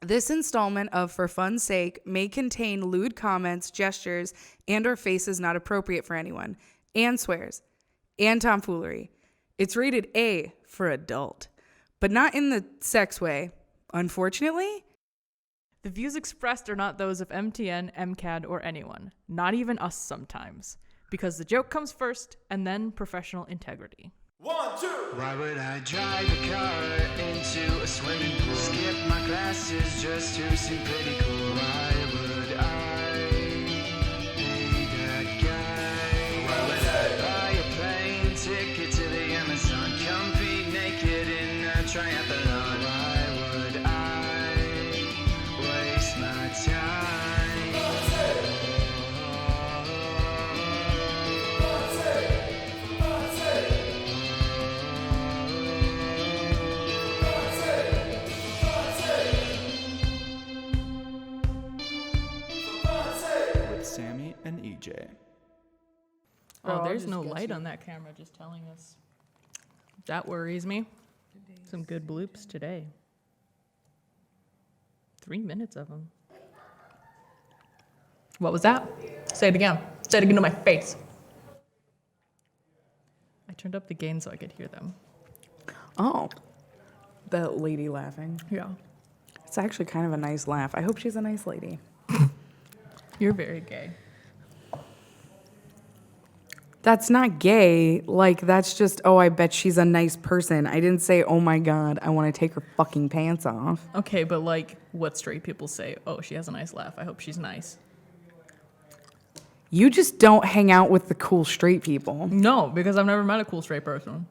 This installment of For Fun's Sake may contain lewd comments, gestures, and or faces not appropriate for anyone, and swears, and tomfoolery. It's rated A for adult, but not in the sex way, unfortunately. The views expressed are not those of MTN, MCAD, or anyone, not even us sometimes, because the joke comes first and then professional integrity. 1, 2. Why would I drive a car into a swimming pool? Skip my classes just to seem pretty cool. Why would I be that guy? Why would I buy a plane ticket to the Amazon? Compete naked in a triathlon. Why would I waste my time? Sammy and EJ. Oh, there's no light on that camera just telling us. That worries me. Some good bloops today. 3 minutes of them. What was that? Say it again. Say it again to my face. I turned up the gain so I could hear them. Oh, that lady laughing. Yeah. It's actually kind of a nice laugh. I hope she's a nice lady. You're very gay. That's not gay. Like, that's just, oh, I bet she's a nice person. I didn't say, oh my God, I want to take her fucking pants off. Okay, but like, what straight people say? Oh, she has a nice laugh. I hope she's nice. You just don't hang out with the cool straight people. No, because I've never met a cool straight person.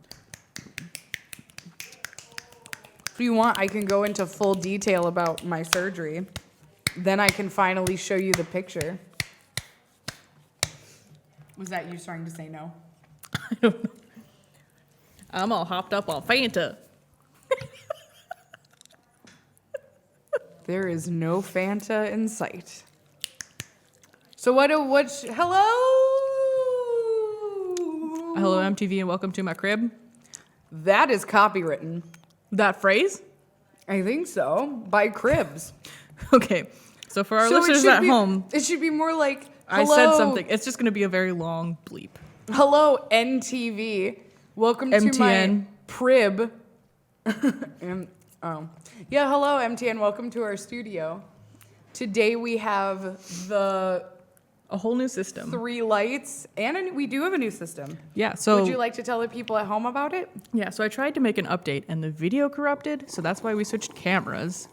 If you want, I can go into full detail about my surgery. Then I can finally show you the picture. Was that you starting to say no? I don't know. I'm all hopped up on Fanta. There is no Fanta in sight. So hello? Hello, MTV, and welcome to my crib. That is copywritten. That phrase? I think so. By Cribs. Okay, so for our So it listeners should at be- home, It should be more like, I hello, said something. It's just going to be a very long bleep. Hello, NTV. Welcome to my MTN. Prib. Yeah, hello, MTN. Welcome to our studio. Today we have the A whole new system. 3 lights, and we do have a new system. Yeah, so Would you like to tell the people at home about it? yeah, so I tried to make an update, and the video corrupted, so that's why we switched cameras.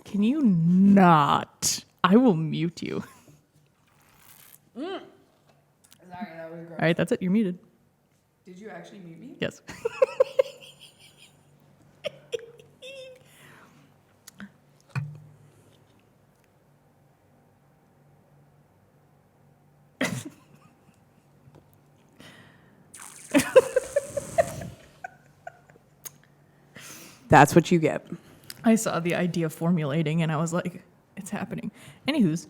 Can you not? I will mute you. Sorry, that was gross. All right, that's it. You're muted. Did you actually mute me? Yes. That's what you get. I saw the idea formulating, and I was like, it's happening. Anywho's,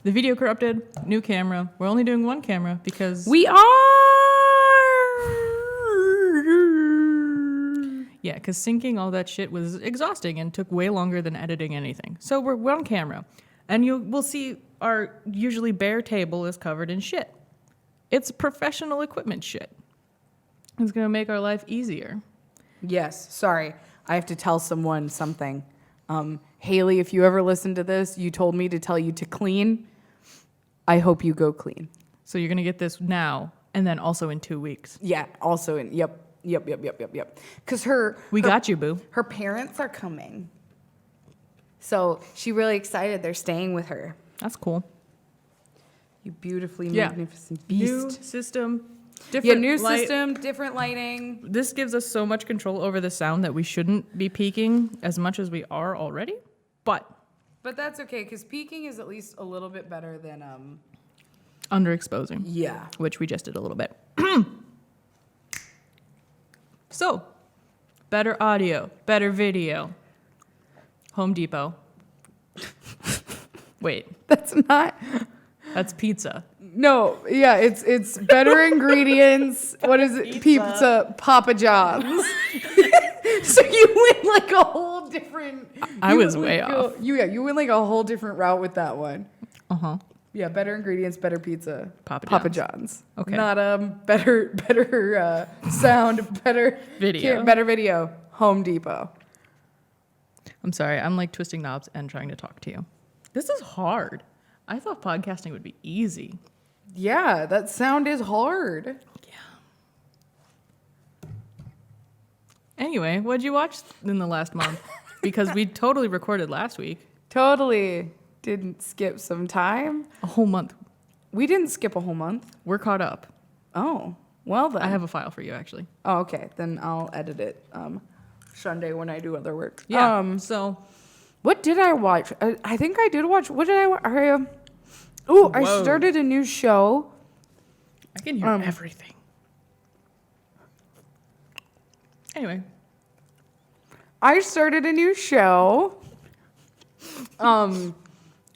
the video corrupted, new camera. We're only doing one camera because... We are! Yeah, because syncing all that shit was exhausting and took way longer than editing anything. So we're one camera. And we'll see our usually bare table is covered in shit. It's professional equipment shit. It's going to make our life easier. Yes, sorry. I have to tell someone something. Haley, if you ever listen to this, you told me to tell you to clean. I hope you go clean. So you're going to get this now and then also in 2 weeks. Yeah, also in, yep. Because We got you, boo. her parents are coming. So she's really excited. They're staying with her. That's cool. You beautifully Yeah. magnificent New beast. system. Yeah, Different new light. system, different lighting. This gives us so much control over the sound that we shouldn't be peaking as much as we are already. But But that's okay, because peaking is at least a little bit better than, underexposing, yeah. which we just did a little bit. So, better audio, better video. Home Depot. Wait, That's not, that's pizza. no, yeah, it's better ingredients. What is it? Pizza, Papa John's. So you went like a whole different. I you was went way like off. You went like a whole different route with that one. Uh-huh. Yeah, better ingredients, better pizza. Papa John's. Okay. Not better sound, better Video. better video. Home Depot. I'm sorry. I'm like twisting knobs and trying to talk to you. This is hard. I thought podcasting would be easy. Yeah, that sound is hard. Anyway, what'd you watch in the last month? Because we totally recorded last week. Totally didn't skip some time. A whole month. We didn't skip a whole month. We're caught up. Oh, well then. I have a file for you, actually. Oh, okay. Then I'll edit it Sunday when I do other work. Yeah. So, What did I watch? I think I did watch. What did I watch? I Whoa. started a new show. I can hear everything. Anyway. I started a new show.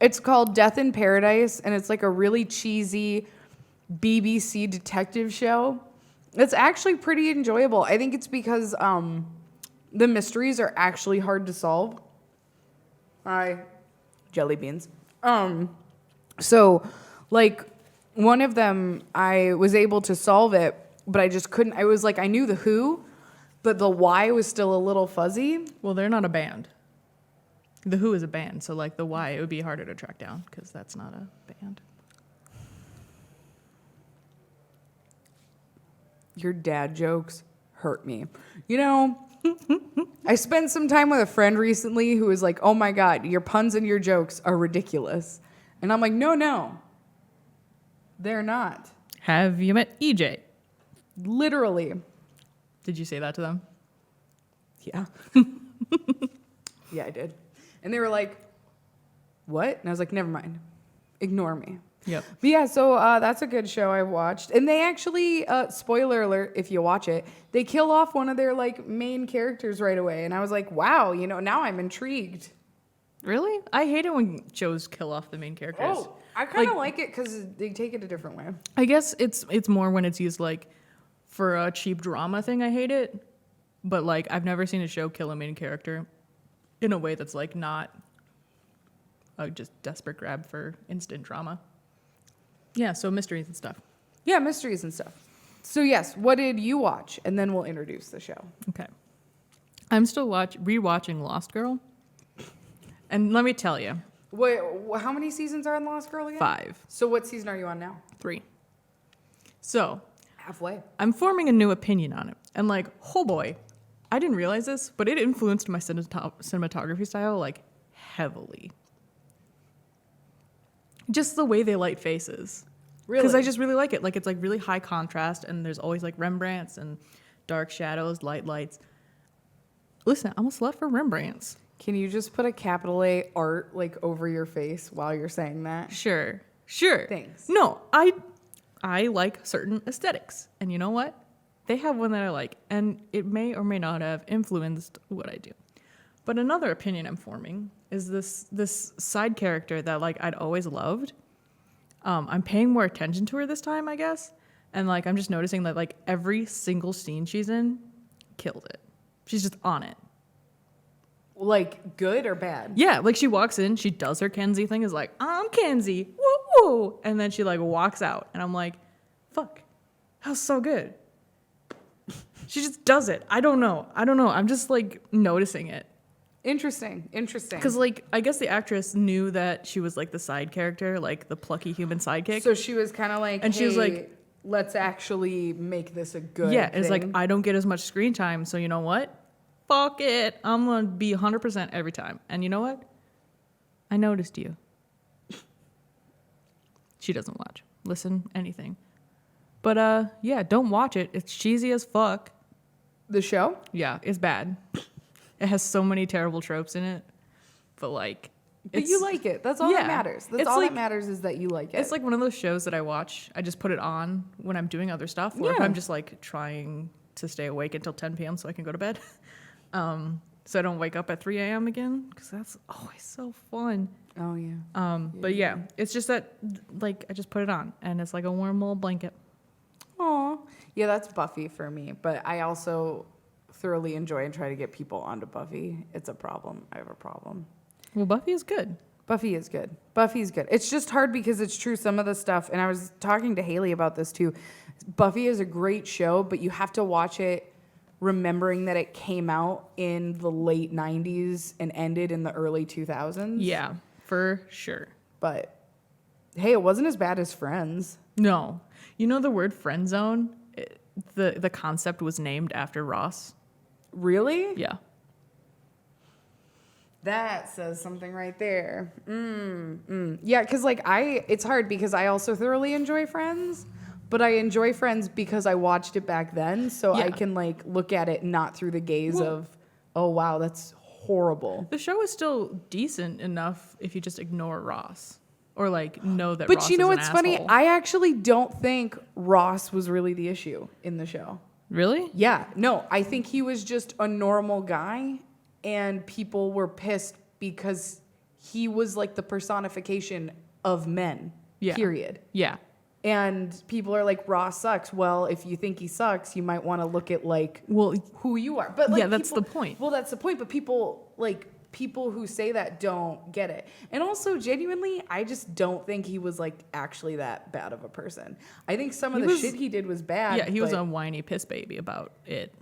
It's called Death in Paradise, and it's like a really cheesy BBC detective show. It's actually pretty enjoyable. I think it's because the mysteries are actually hard to solve. Jelly beans. So, like, one of them, I was able to solve it, but I just couldn't. I was like, I knew the who, but the why was still a little fuzzy. Well, they're not a band. The Who is a band, so like the Why, it would be harder to track down because that's not a band. Your dad jokes hurt me. You know, I spent some time with a friend recently who was like, oh my God, your puns and your jokes are ridiculous. And I'm like, no, they're not. Have you met EJ? Literally. Did you say that to them? Yeah. Yeah, I did. And they were like, what? And I was like, never mind. Ignore me. Yep. But yeah, so that's a good show I watched. And they actually, spoiler alert, if you watch it, they kill off one of their like main characters right away. And I was like, wow, you know, now I'm intrigued. Really? I hate it when shows kill off the main characters. Oh, I kind of like it because they take it a different way. I guess it's more when it's used like for a cheap drama thing. I hate it. But like I've never seen a show kill a main character in a way that's like not a just desperate grab for instant drama. Yeah, so mysteries and stuff. Yeah, mysteries and stuff. So yes, what did you watch? And then we'll introduce the show. Okay. I'm still rewatching Lost Girl. And let me tell you, Wait, how many seasons are in Lost Girl again? 5, So what season are you on now? 3. So Halfway. I'm forming a new opinion on it. And like, oh boy, I didn't realize this, but it influenced my cinematography style like heavily. Just the way they light faces. Really? Because I just really like it. Like it's like really high contrast and there's always like Rembrandts and dark shadows, lights. Listen, I'm a slut for Rembrandts. Can you just put a capital A art like over your face while you're saying that? Sure. Thanks. No, I like certain aesthetics. And you know what? They have one that I like. And it may or may not have influenced what I do. But another opinion I'm forming is this side character that like I'd always loved. I'm paying more attention to her this time, I guess. And like I'm just noticing that like every single scene she's in killed it. She's just on it. Like good or bad? Yeah, like she walks in, she does her Kenzie thing, is like, I'm Kenzie, woo woo, and then she like walks out, and I'm like, fuck, that was so good. She just does it. I don't know. I'm just like noticing it. Interesting. Because like I guess the actress knew that she was like the side character, like the plucky human sidekick. So she was kind of like, And she was "Hey, like, let's actually make this a good yeah, it's like thing." I don't get as much screen time, so you know what? Fuck it. I'm gonna be 100% every time. And you know what? I noticed you. She doesn't watch, listen, anything. But yeah, don't watch it. It's cheesy as fuck. The show? Yeah, it's bad. It has so many terrible tropes in it. But like, But you like it. That's all yeah. that matters. That's It's all like- that matters is that you like it. it's like one of those shows that I watch. I just put it on when I'm doing other stuff, or if Yeah. I'm just like trying to stay awake until 10 p.m. so I can go to bed. So I don't wake up at 3 a.m. again, because that's always so fun. Oh yeah. But yeah, it's just that like I just put it on and it's like a warm little blanket. Aw. Yeah, that's Buffy for me. But I also thoroughly enjoy and try to get people onto Buffy. It's a problem. I have a problem. Well, Buffy is good. Buffy is good. Buffy's good. It's just hard because it's true, some of the stuff, and I was talking to Haley about this too. Buffy is a great show, but you have to watch it remembering that it came out in the late 90s and ended in the early 2000s. Yeah, for sure. But hey, it wasn't as bad as Friends. No. You know the word friend zone? The concept was named after Ross. Really? Yeah. That says something right there. Yeah, because like it's hard because I also thoroughly enjoy Friends, but I enjoy Friends because I watched it back then, so Yeah. I can like look at it not through the gaze of, oh wow, that's horrible. The show is still decent enough if you just ignore Ross or like know that But Ross you know is what's an funny? asshole. I actually don't think Ross was really the issue in the show. Really? Yeah, no, I think he was just a normal guy, and people were pissed because he was like the personification of men. Yeah. Period. Yeah. And people are like, Ross sucks. Well, if you think he sucks, you might want to look at like Well, who you are. But like, yeah, that's people- the point. Well, that's the point. But people who say that don't get it. And also, genuinely, I just don't think he was like actually that bad of a person. I think some of He the was- shit he did was bad. yeah, he was but a whiny piss baby about it.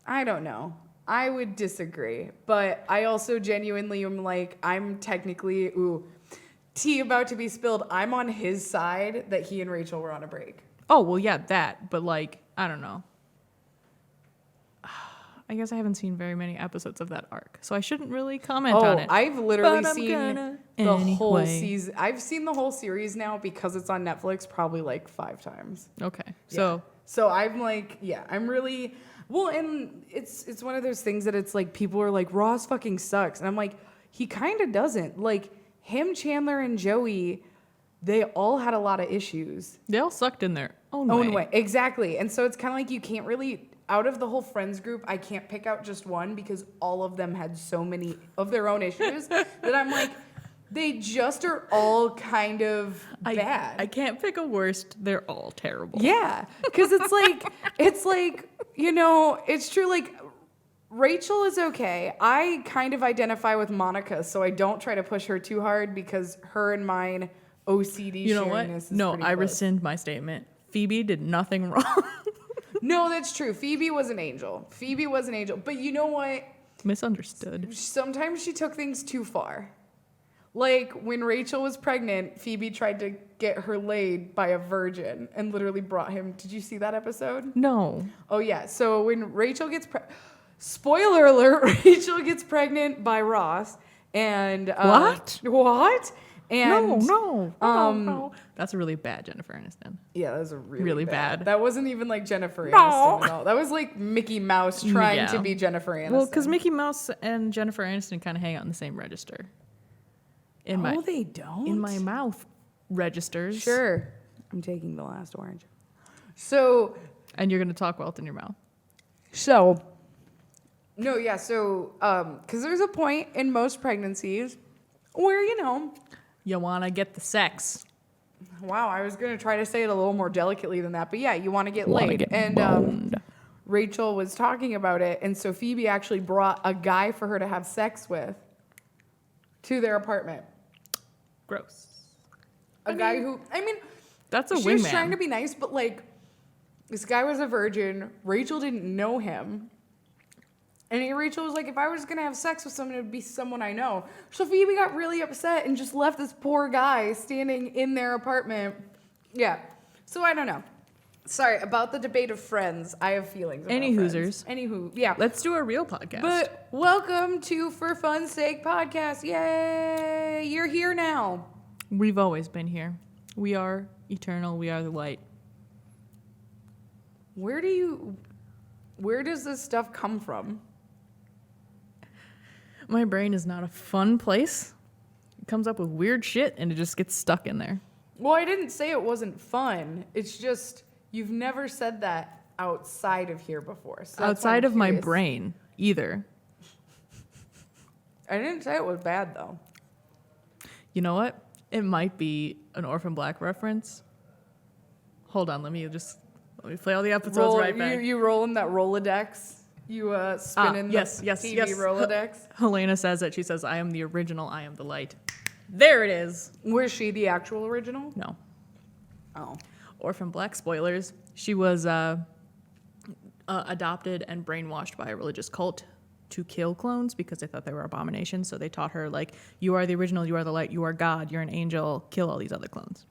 I don't know. I would disagree. But I also genuinely am like, I'm technically, tea about to be spilled. I'm on his side that he and Rachel were on a break. Oh, well, yeah, that. But like, I don't know. I guess I haven't seen very many episodes of that arc, so I shouldn't really comment on it. I've literally But I'm seen gonna the whole anyway. season. I've seen the whole series now because it's on Netflix probably like 5 times. Okay, Yeah. So I'm like, yeah, I'm really well, and it's one of those things that it's like people are like Ross fucking sucks, and I'm like, he kind of doesn't. Like him, Chandler, and Joey, they all had a lot of issues. they all sucked in their own Way. Exactly. And so it's kind of like you can't really, out of the whole Friends group, I can't pick out just one because all of them had so many of their own issues that I'm like, they just are all kind of bad. I can't pick a worst. They're all terrible. Yeah. Because it's like, you know, it's true. Like, Rachel is okay. I kind of identify with Monica, so I don't try to push her too hard because her and mine OCD You know what? shariness is No, pretty I close. rescind my statement. Phoebe did nothing wrong. No, that's true. Phoebe was an angel. But you know what? Misunderstood. Sometimes she took things too far. Like when Rachel was pregnant, Phoebe tried to get her laid by a virgin and literally brought him. Did you see that episode? No. Oh yeah. So when Rachel gets spoiler alert, Rachel gets pregnant by Ross and What? And No. That's a really bad Jennifer Aniston. yeah, that was a Really bad. That wasn't even like Jennifer No. Aniston at all. That was like Mickey Mouse trying Yeah. to be Jennifer Aniston. Well, because Mickey Mouse and Jennifer Aniston kind of hang out in the same register. they don't. In my mouth registers. Sure. I'm taking the last orange. So, And you're gonna talk while it's in your mouth. no, yeah. So, because there's a point in most pregnancies where, you know, You wanna get the sex. wow, I was going to try to say it a little more delicately than that, but yeah, you want to get Wanna laid. get And boned. Rachel was talking about it, and so Phoebe actually brought a guy for her to have sex with to their apartment. Gross. A guy who, That's a she was trying wingman. to be nice, but like, this guy was a virgin. Rachel didn't know him. And Rachel was like, if I was going to have sex with someone, it would be someone I know. So Phoebe got really upset and just left this poor guy standing in their apartment. Yeah. So I don't know. Sorry, about the debate of Friends. I have feelings about Any Friends. Hoosers. Anywho, yeah. Let's do a real podcast. But welcome to For Fun's Sake podcast. Yay! You're here now. We've always been here. We are eternal. We are the light. Where does this stuff come from? My brain is not a fun place. It comes up with weird shit and it just gets stuck in there. Well, I didn't say it wasn't fun. It's just you've never said that outside of here before. So that's why Outside I'm of my curious. brain, either. I didn't say it was bad though. You know what? It might be an Orphan Black reference. Hold on, let me Let me play all the episodes right back. You rolling that Rolodex? You spinning the TV Rolodex? Helena says it. She says, I am the original, I am the light. There it is. Was she the actual original? No. Oh. Orphan Black, spoilers. She was adopted and brainwashed by a religious cult to kill clones because they thought they were abominations. So they taught her, like, you are the original, you are the light, you are God, you're an angel, kill all these other clones.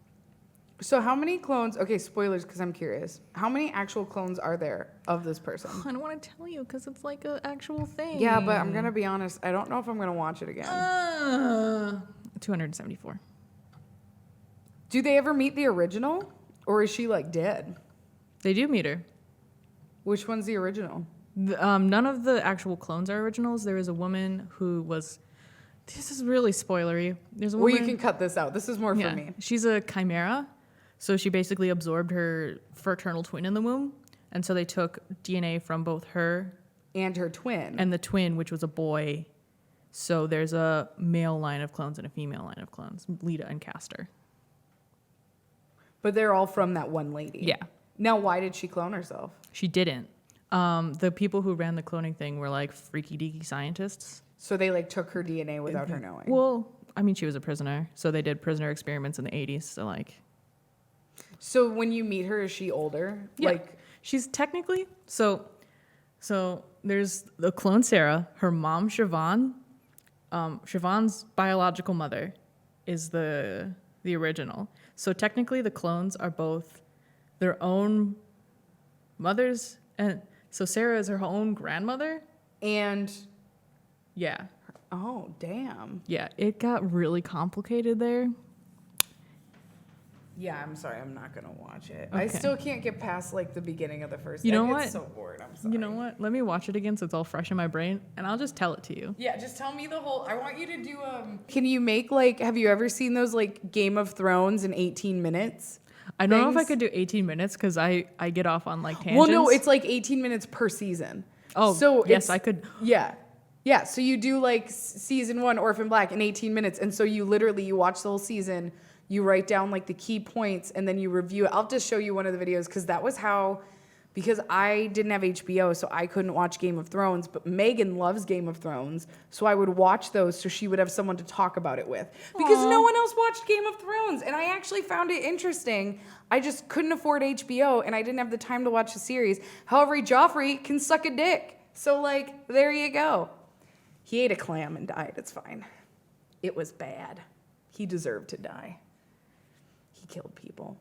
So how many clones, okay, spoilers because I'm curious. How many actual clones are there of this person? I don't want to tell you because it's like an actual thing. Yeah, but I'm going to be honest. I don't know if I'm going to watch it again. 274. Do they ever meet the original? Or is she, like, dead? They do meet her. Which one's the original? None of the actual clones are originals. There is a woman who was... This is really spoilery. There's a woman... Well, you can cut this out. This is more for me. She's a chimera. So she basically absorbed her fraternal twin in the womb. And so they took DNA from both her... And her twin. And the twin, which was a boy. So there's a male line of clones and a female line of clones. Lita and Castor. But they're all from that one lady. Yeah. Now, why did she clone herself? She didn't. The people who ran the cloning thing were like freaky deaky scientists. So they like took her DNA without her knowing. Well, I mean, she was a prisoner, so they did prisoner experiments in the 80s. So like, so when you meet her, is she older? yeah, Like she's technically so. There's the clone Sarah. Her mom Siobhan. Siobhan's biological mother is the original. So technically, the clones are both their own mothers, and so Sarah is her own grandmother. And Yeah. oh damn. Yeah, it got really complicated there. Yeah, I'm sorry, I'm not gonna watch it. I Okay. still can't get past like the beginning of the first. You know I get what? so bored. I'm sorry. You know what? Let me watch it again so it's all fresh in my brain, and I'll just tell it to you. Yeah, just tell me the whole. I want you to do. Can you make like? Have you ever seen those like Game of Thrones in 18 minutes? I don't know if I things? could do 18 minutes because I get off on like tangents. Well, no, it's like 18 minutes per season. Oh, so yes, it's- I could. Yeah. Yeah, so you do like season 1 Orphan Black in 18 minutes, and so you literally you watch the whole season, you write down like the key points, and then you review it. I'll just show you one of the videos because that was how, because I didn't have HBO, so I couldn't watch Game of Thrones, but Megan loves Game of Thrones, so I would watch those so she would have someone to talk about it with. Because no one else watched Game of Thrones, and I actually found it interesting. I just couldn't afford HBO, and I didn't have the time to watch the series. However, Joffrey can suck a dick. So like, there you go. He ate a clam and died. It's fine. It was bad. He deserved to die. He killed people.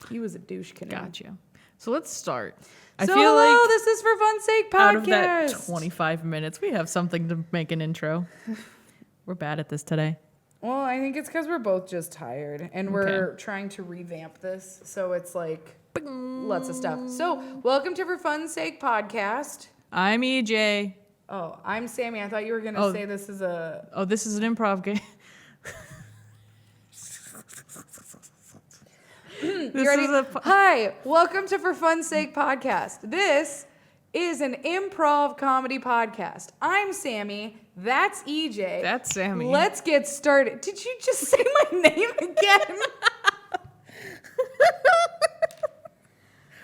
He was a douche canoe. Gotcha. So let's start. I So feel hello, like this is For Fun's Sake podcast. out of that 25 minutes, we have something to make an intro. We're bad at this today. Well, I think it's because we're both just tired and we're trying to revamp this. So it's like lots of stuff. So welcome to For Fun's Sake podcast. I'm EJ. Oh, I'm Sammy. I thought you were going to say this is a... Oh, this is an improv game. You ready? Hi, welcome to For Fun's Sake podcast. This is an improv comedy podcast. I'm Sammy. That's EJ. That's Sammy. Let's get started. Did you just say my name again?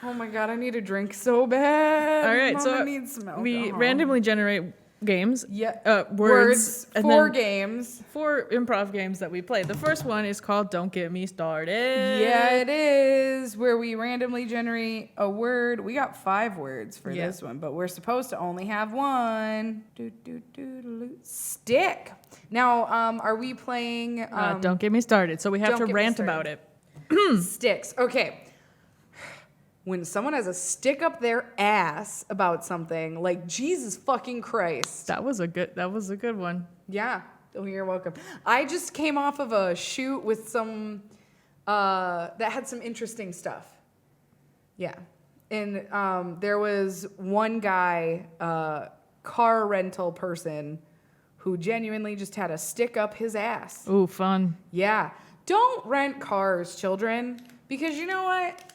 Oh my god, I need a drink so bad. All right, Mama so needs some we alcohol. randomly generate games. Yeah, words. and 4 then games. 4 improv games that we play. The first one is called Don't Get Me Started. Yeah, it is, where we randomly generate a word. We got 5 words for this one, but we're supposed to only have 1. Stick. Now, are we playing... Don't Get Me Started. So we have Don't to Get Me rant Started. about it. Sticks. Okay. When someone has a stick up their ass about something, like Jesus fucking Christ. That was a good one. Yeah. Oh, you're welcome. I just came off of a shoot with some that had some interesting stuff. Yeah. And there was one guy, car rental person, who genuinely just had a stick up his ass. Ooh, fun. Yeah. Don't rent cars, children, because you know what?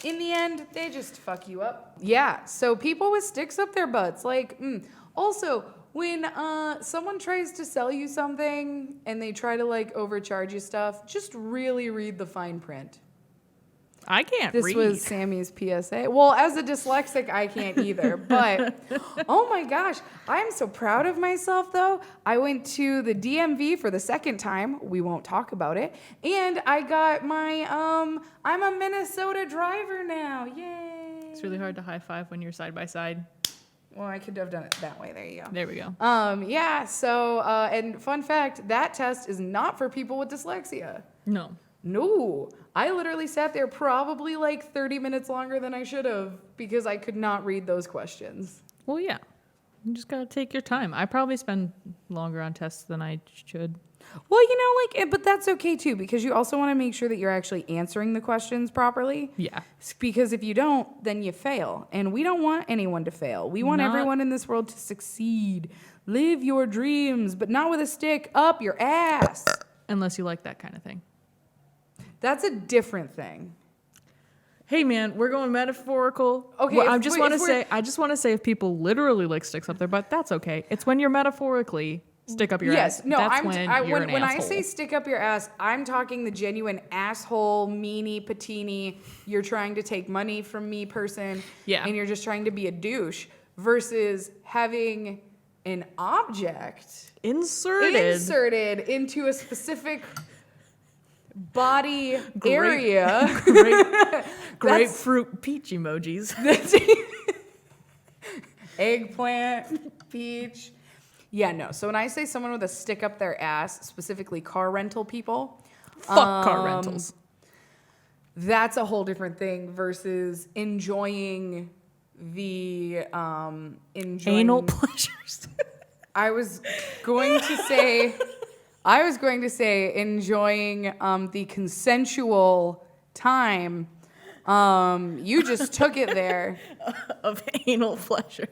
In the end, they just fuck you up. Yeah, so people with sticks up their butts. Like, also, when someone tries to sell you something and they try to, like, overcharge you stuff, just really read the fine print. I can't This read. was Sammy's PSA. Well, as a dyslexic, I can't either. But, oh my gosh, I'm so proud of myself, though. I went to the DMV for the second time. We won't talk about it. And I got my, I'm a Minnesota driver now. Yay. It's really hard to high five when you're side by side. Well, I could have done it that way. There you go. There we go. Yeah, so, and fun fact, that test is not for people with dyslexia. No. No, I literally sat there probably like 30 minutes longer than I should have because I could not read those questions. Well, yeah. You just gotta take your time. I probably spend longer on tests than I should. Well, but that's okay too because you also want to make sure that you're actually answering the questions properly. Yeah. Because if you don't, then you fail. And we don't want anyone to fail. We want everyone in this world to succeed. Live your dreams, but not with a stick up your ass. Unless you like that kind of thing. That's a different thing. Hey man, we're going metaphorical. Okay, Well, I just want to say if people literally like sticks up their butt, that's okay. It's when you're metaphorically stick up your ass. Yes, no, that's when an I asshole. say stick up your ass, I'm talking the genuine asshole, meanie, patini. You're trying to take money from me, person. Yeah. And you're just trying to be a douche versus having an object inserted into a specific body area. Grapefruit peach emojis. Eggplant, peach. Yeah, no. So when I say someone with a stick up their ass, specifically car rental people, Fuck car rentals. that's a whole different thing versus enjoying the Anal pleasures. I was going to say enjoying the consensual time. You just took it there. Of anal pleasure.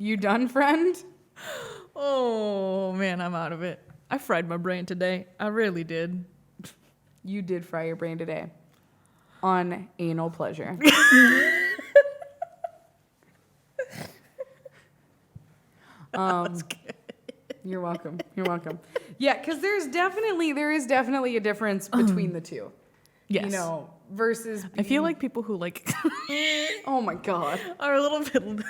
You done, friend? Oh man, I'm out of it. I fried my brain today. I really did. You did fry your brain today on anal pleasure. You're welcome. You're welcome. Yeah, because there is definitely a difference between the two. Yes. Versus I feel like people who like oh my god, are a little bit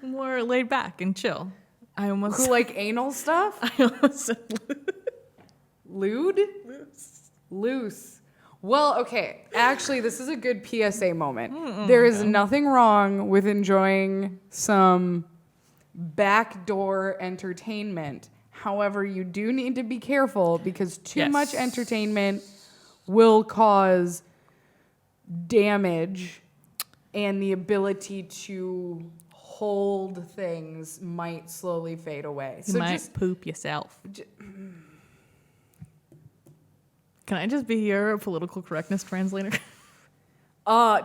more laid back and chill. who like anal stuff? I almost said Lewd? Loose. Well, okay. Actually, this is a good PSA moment. There is nothing wrong with enjoying some backdoor entertainment. However, you do need to be careful because too much entertainment will cause damage, and the ability to hold things might slowly fade away. You might poop yourself. Can I just be your political correctness translator?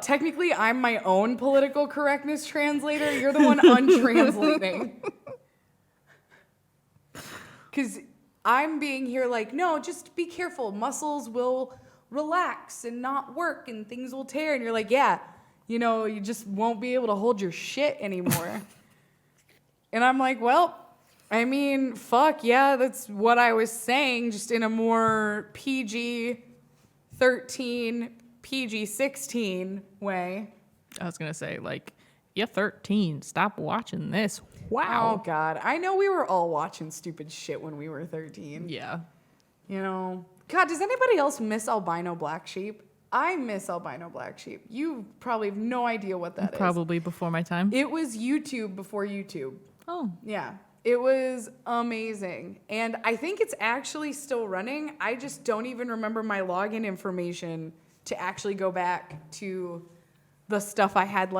Technically, I'm my own political correctness translator. You're the one untranslating. Because I'm being here like, no, just be careful. Muscles will relax and not work and things will tear. And you're like, yeah, you just won't be able to hold your shit anymore. And I'm like, well, I mean, fuck, yeah, that's what I was saying, just in a more PG-13, PG-16 way. I was going to say, like, you're 13. Stop watching this. Wow. Oh, God. I know we were all watching stupid shit when we were 13. Yeah. God, does anybody else miss albino black sheep? I miss albino black sheep. You probably have no idea what that is. Probably before my time. It was YouTube before YouTube. Oh. Yeah. It was amazing. And I think it's actually still running. I just don't even remember my login information to actually go back to the stuff I had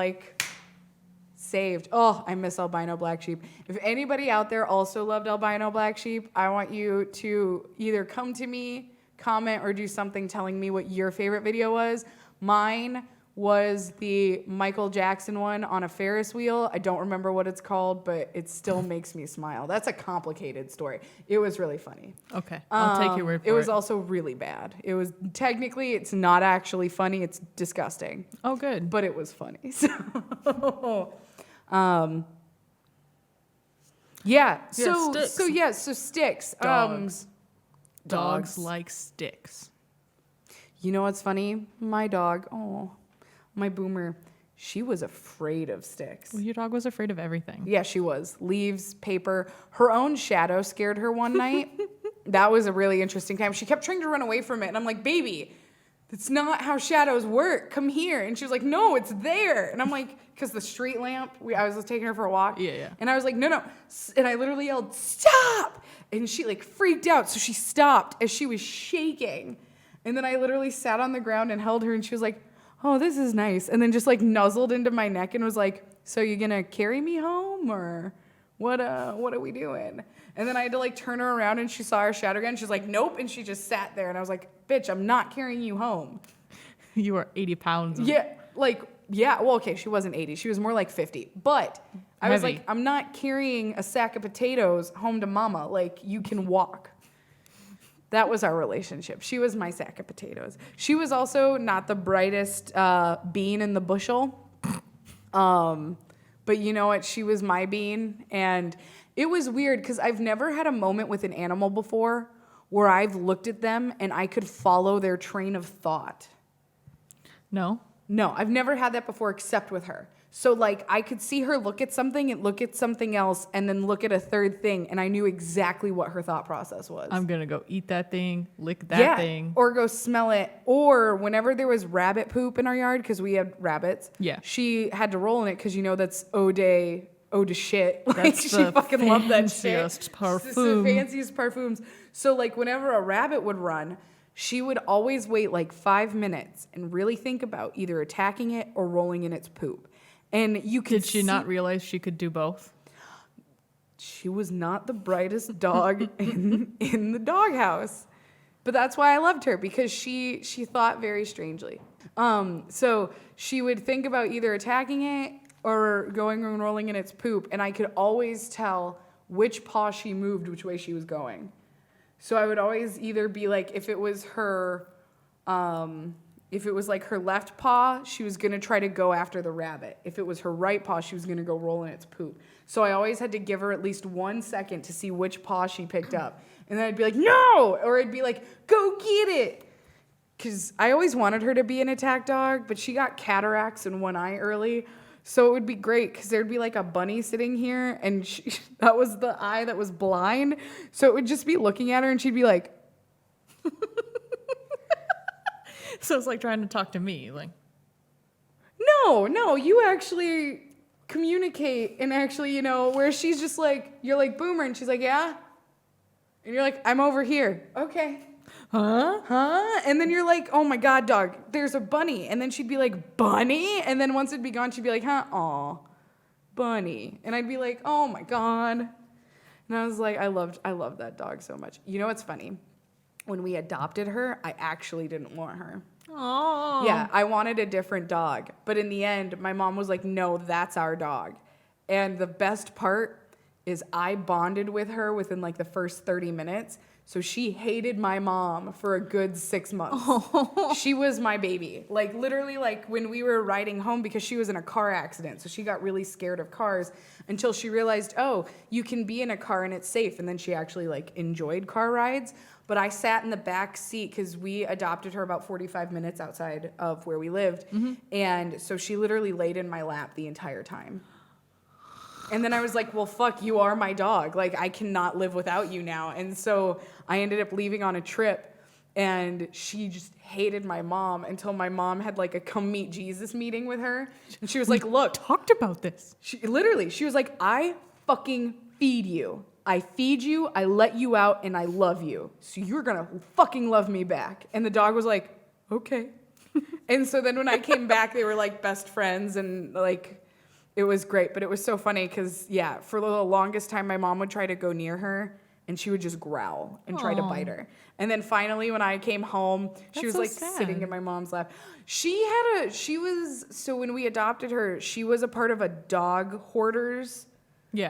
saved. Oh, I miss albino black sheep. If anybody out there also loved albino black sheep, I want you to either come to me, comment, or do something telling me what your favorite video was. Mine was the Michael Jackson one on a Ferris wheel. I don't remember what it's called, but it still makes me smile. That's a complicated story. It was really funny. Okay. I'll take your word for it. It was also really bad. It was technically, it's not actually funny. It's disgusting. Oh, good. But it was funny. So, Yeah. sticks. So sticks. Dogs. Dogs. like sticks. You know what's funny? My dog, my Boomer, she was afraid of sticks. Well, your dog was afraid of everything. Yeah, she was. Leaves, paper. Her own shadow scared her one night. That was a really interesting time. She kept trying to run away from it. And I'm like, baby, that's not how shadows work. Come here. And she was like, no, it's there. And I'm like, because the street lamp, I was taking her for a walk. Yeah. And I was like, no. And I literally yelled, stop. And she like freaked out. So she stopped as she was shaking. And then I literally sat on the ground and held her. And she was like, oh, this is nice. And then just like nuzzled into my neck and was like, so you gonna carry me home or what are we doing? And then I had to like turn her around and she saw her shadow again. She's like, nope. And she just sat there and I was like, bitch, I'm not carrying you home. You are 80 pounds. Well, okay, she wasn't 80. She was more like 50. But I was Heavy. like, I'm not carrying a sack of potatoes home to mama. Like, you can walk. That was our relationship. She was my sack of potatoes. She was also not the brightest bean in the bushel. But you know what? She was my bean. And it was weird because I've never had a moment with an animal before where I've looked at them and I could follow their train of thought. No? No, I've never had that before except with her. So, like, I could see her look at something and look at something else and then look at a third thing, and I knew exactly what her thought process was. I'm going to go eat that thing, lick that thing. Or go smell it. Or whenever there was rabbit poop in our yard, because we had rabbits, she had to roll in it because, you know, that's eau de shit. Like, That's she the fucking loved that shit. fanciest parfum. It's the fanciest parfums. So, like, whenever a rabbit would run, she would always wait like 5 minutes and really think about either attacking it or rolling in its poop. And you could Did she not realize she could do both? She was not the brightest dog in the doghouse. But that's why I loved her, because she thought very strangely. So she would think about either attacking it or going and rolling in its poop, and I could always tell which paw she moved, which way she was going. So I would always either be like, if it was like her left paw, she was going to try to go after the rabbit. If it was her right paw, she was going to go roll in its poop. So I always had to give her at least 1 second to see which paw she picked up. And then I'd be like, no! Or I'd be like, go get it! Because I always wanted her to be an attack dog, but she got cataracts in one eye early. So it would be great because there'd be like a bunny sitting here, and that was the eye that was blind. So it would just be looking at her, and she'd be like... So it's like trying to talk to me. Like, No, you actually communicate and actually, you know, where she's just like, you're like, Boomer, and she's like, yeah? And you're like, I'm over here. Okay. Huh? And then you're like, oh my God, dog, there's a bunny. And then she'd be like, bunny? And then once it'd be gone, she'd be like, huh? Aw, bunny. And I'd be like, oh my God. And I was like, I loved that dog so much. You know what's funny? When we adopted her, I actually didn't want her. oh. Yeah, I wanted a different dog. But in the end, my mom was like, no, that's our dog. And the best part is I bonded with her within like the first 30 minutes. So she hated my mom for a good 6 months. Oh. She was my baby. Like literally like when we were riding home, because she was in a car accident. So she got really scared of cars until she realized, oh, you can be in a car and it's safe. And then she actually like enjoyed car rides. But I sat in the back seat because we adopted her about 45 minutes outside of where we lived. Mm-hmm. And so she literally laid in my lap the entire time. And then I was like, well, fuck, you are my dog. Like, I cannot live without you now. And so I ended up leaving on a trip, and she just hated my mom until my mom had like a come meet Jesus meeting with her. And she was like, look. Talked about this. She was like, I fucking feed you. I feed you, I let you out, and I love you. So you're gonna fucking love me back. And the dog was like, okay. And so then when I came back, they were like best friends, and like, it was great. But it was so funny because, yeah, for the longest time, my mom would try to go near her, and she would just growl and try to bite her. And then finally, when I came home, she was so like sad. sitting in my mom's lap. So when we adopted her, she was a part of a dog hoarders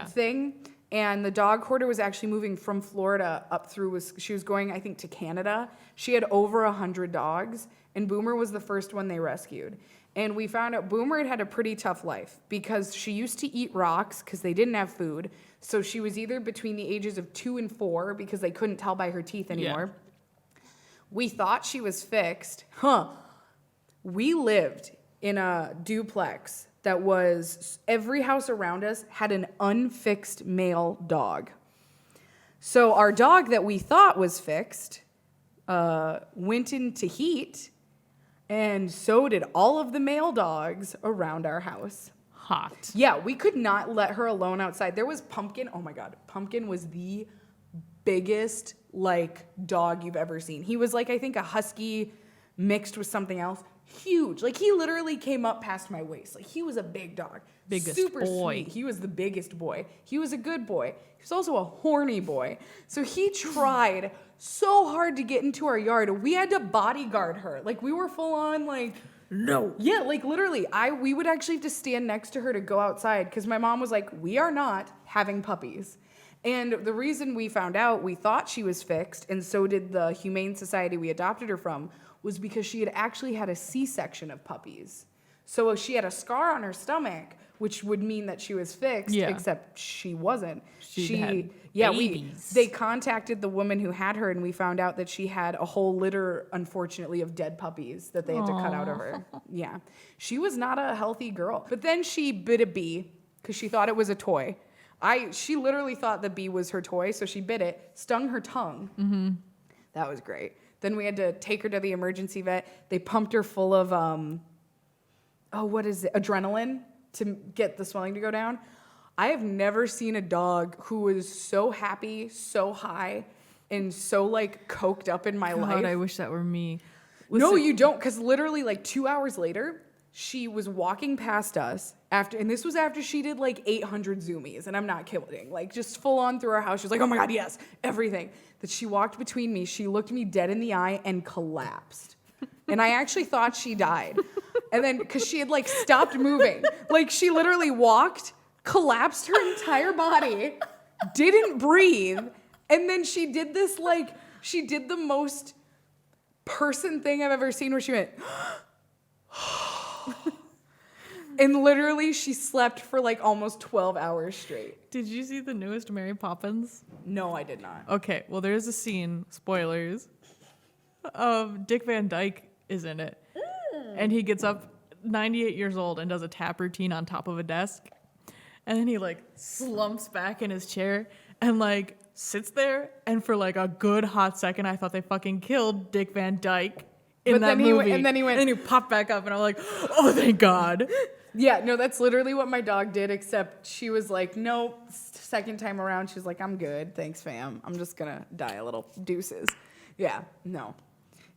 thing. And the dog hoarder was actually moving from Florida up through, she was going, I think, to Canada. She had over 100 dogs, and Boomer was the first one they rescued. And we found out Boomer had a pretty tough life because she used to eat rocks because they didn't have food. So she was either between the ages of 2 and 4 because they couldn't tell by her teeth anymore. Yeah. We thought she was fixed. We lived in a duplex that was, every house around us had an unfixed male dog. So our dog that we thought was fixed went into heat, and so did all of the male dogs around our house. Hot. Yeah, we could not let her alone outside. There was Pumpkin. Oh my God. Pumpkin was the biggest, like, dog you've ever seen. He was like, I think, a husky mixed with something else. Huge. Like, he literally came up past my waist. Like, he was a big dog. Biggest Super boy. sweet. He was the biggest boy. He was a good boy. He was also a horny boy. So he tried so hard to get into our yard. We had to bodyguard her. Like, we were full on, like... No. Yeah, like, literally, we would actually have to stand next to her to go outside because my mom was like, we are not having puppies. And the reason we found out we thought she was fixed, and so did the Humane Society we adopted her from, was because she had actually had a C-section of puppies. So she had a scar on her stomach, which would mean that she was fixed, except she wasn't. She had babies. They contacted the woman who had her, and we found out that she had a whole litter, unfortunately, of dead puppies that they had to cut out of her. Yeah. She was not a healthy girl. But then she bit a bee because she thought it was a toy. She literally thought the bee was her toy, so she bit it, stung her tongue. Mm-hmm. That was great. Then we had to take her to the emergency vet. They pumped her full of, adrenaline to get the swelling to go down. I have never seen a dog who was so happy, so high, and so, like, coked up in my life. God, I wish that were me. No, you don't, because literally, like, 2 hours later, she was walking past us and this was after she did, like, 800 zoomies, and I'm not kidding. Like, just full on through our house. She was like, oh, my God, yes, everything. That she walked between me. She looked me dead in the eye and collapsed. And I actually thought she died. And then, because she had, like, stopped moving. Like, she literally walked, collapsed her entire body, didn't breathe, and then she did this, like, she did the most person thing I've ever seen where she went, and literally she slept for, like, almost 12 hours straight. Did you see the newest Mary Poppins? No, I did not. Okay, well, there's a scene, spoilers, of Dick Van Dyke is in it. And he gets up 98 years old and does a tap routine on top of a desk. And then he, like, slumps back in his chair and, like, sits there. And for, like, a good hot second, I thought they fucking killed Dick Van Dyke in that movie. And then he went. And then he popped back up, and I'm like, oh, thank God. Yeah, no, that's literally what my dog did, except she was like, nope. Second time around, she's like, I'm good. Thanks, fam. I'm just going to die a little. Deuces. Yeah, no.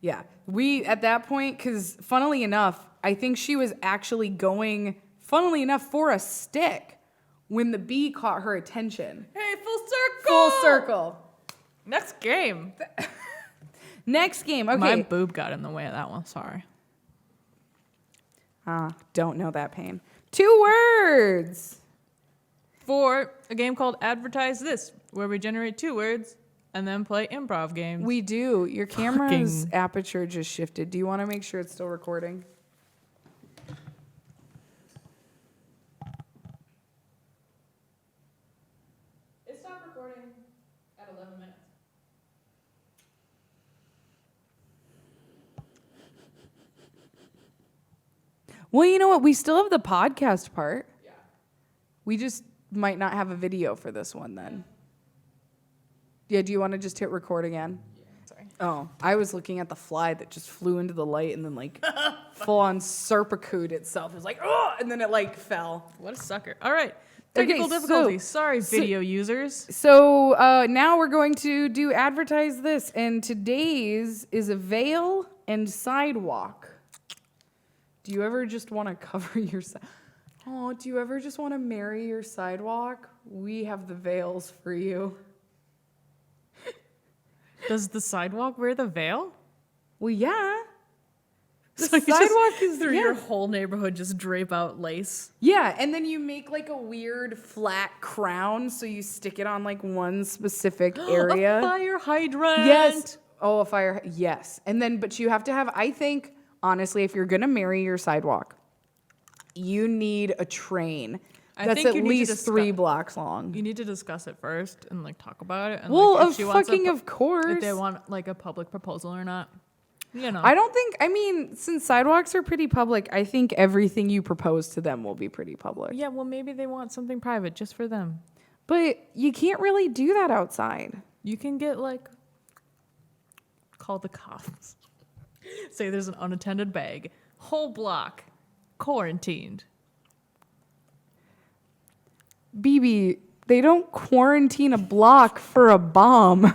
Yeah. We, at that point, because funnily enough, I think she was actually going, funnily enough, for a stick when the bee caught her attention. Hey, full circle! Full circle. Next game. Next game. Okay. My boob got in the way of that one. Sorry. Don't know that pain. 2 words. For a game called Advertise This, where we generate 2 words and then play improv games. We do. Your camera's aperture just shifted. Do you want to make sure it's still recording? It stopped recording at 11 minutes. Well, you know what? We still have the podcast part. Yeah. We just might not have a video for this one then. Yeah, do you want to just hit record again? Yeah, sorry. Oh, I was looking at the fly that just flew into the light and then, like, full on serpicoed itself. It was like, oh, and then it, like, fell. What a sucker. All right. Technical difficulties. Sorry, video users. So now we're going to do Advertise This, and today's is a veil and sidewalk. Do you ever just want to cover your Oh, do you ever just want to marry your sidewalk? We have the veils for you. Does the sidewalk wear the veil? Well, yeah. The So you sidewalk just, is through yeah. your whole neighborhood, just drape out lace. Yeah, and then you make like a weird flat crown, so you stick it on like one specific area. A fire hydrant. Yes. Oh, a fire. Yes. And then, but you have to have, I think, honestly, if you're going to marry your sidewalk, you need a train I that's think at you need to least discuss- 3 blocks long. You need to discuss it first and like talk about it. And, Well, like, of course. If they want like a public proposal or not. You know. I don't think, I mean, since sidewalks are pretty public, I think everything you propose to them will be pretty public. Yeah, well, maybe they want something private just for them. But you can't really do that outside. You can get like, call the cops. Say there's an unattended bag, whole block, quarantined. BB, they don't quarantine a block for a bomb.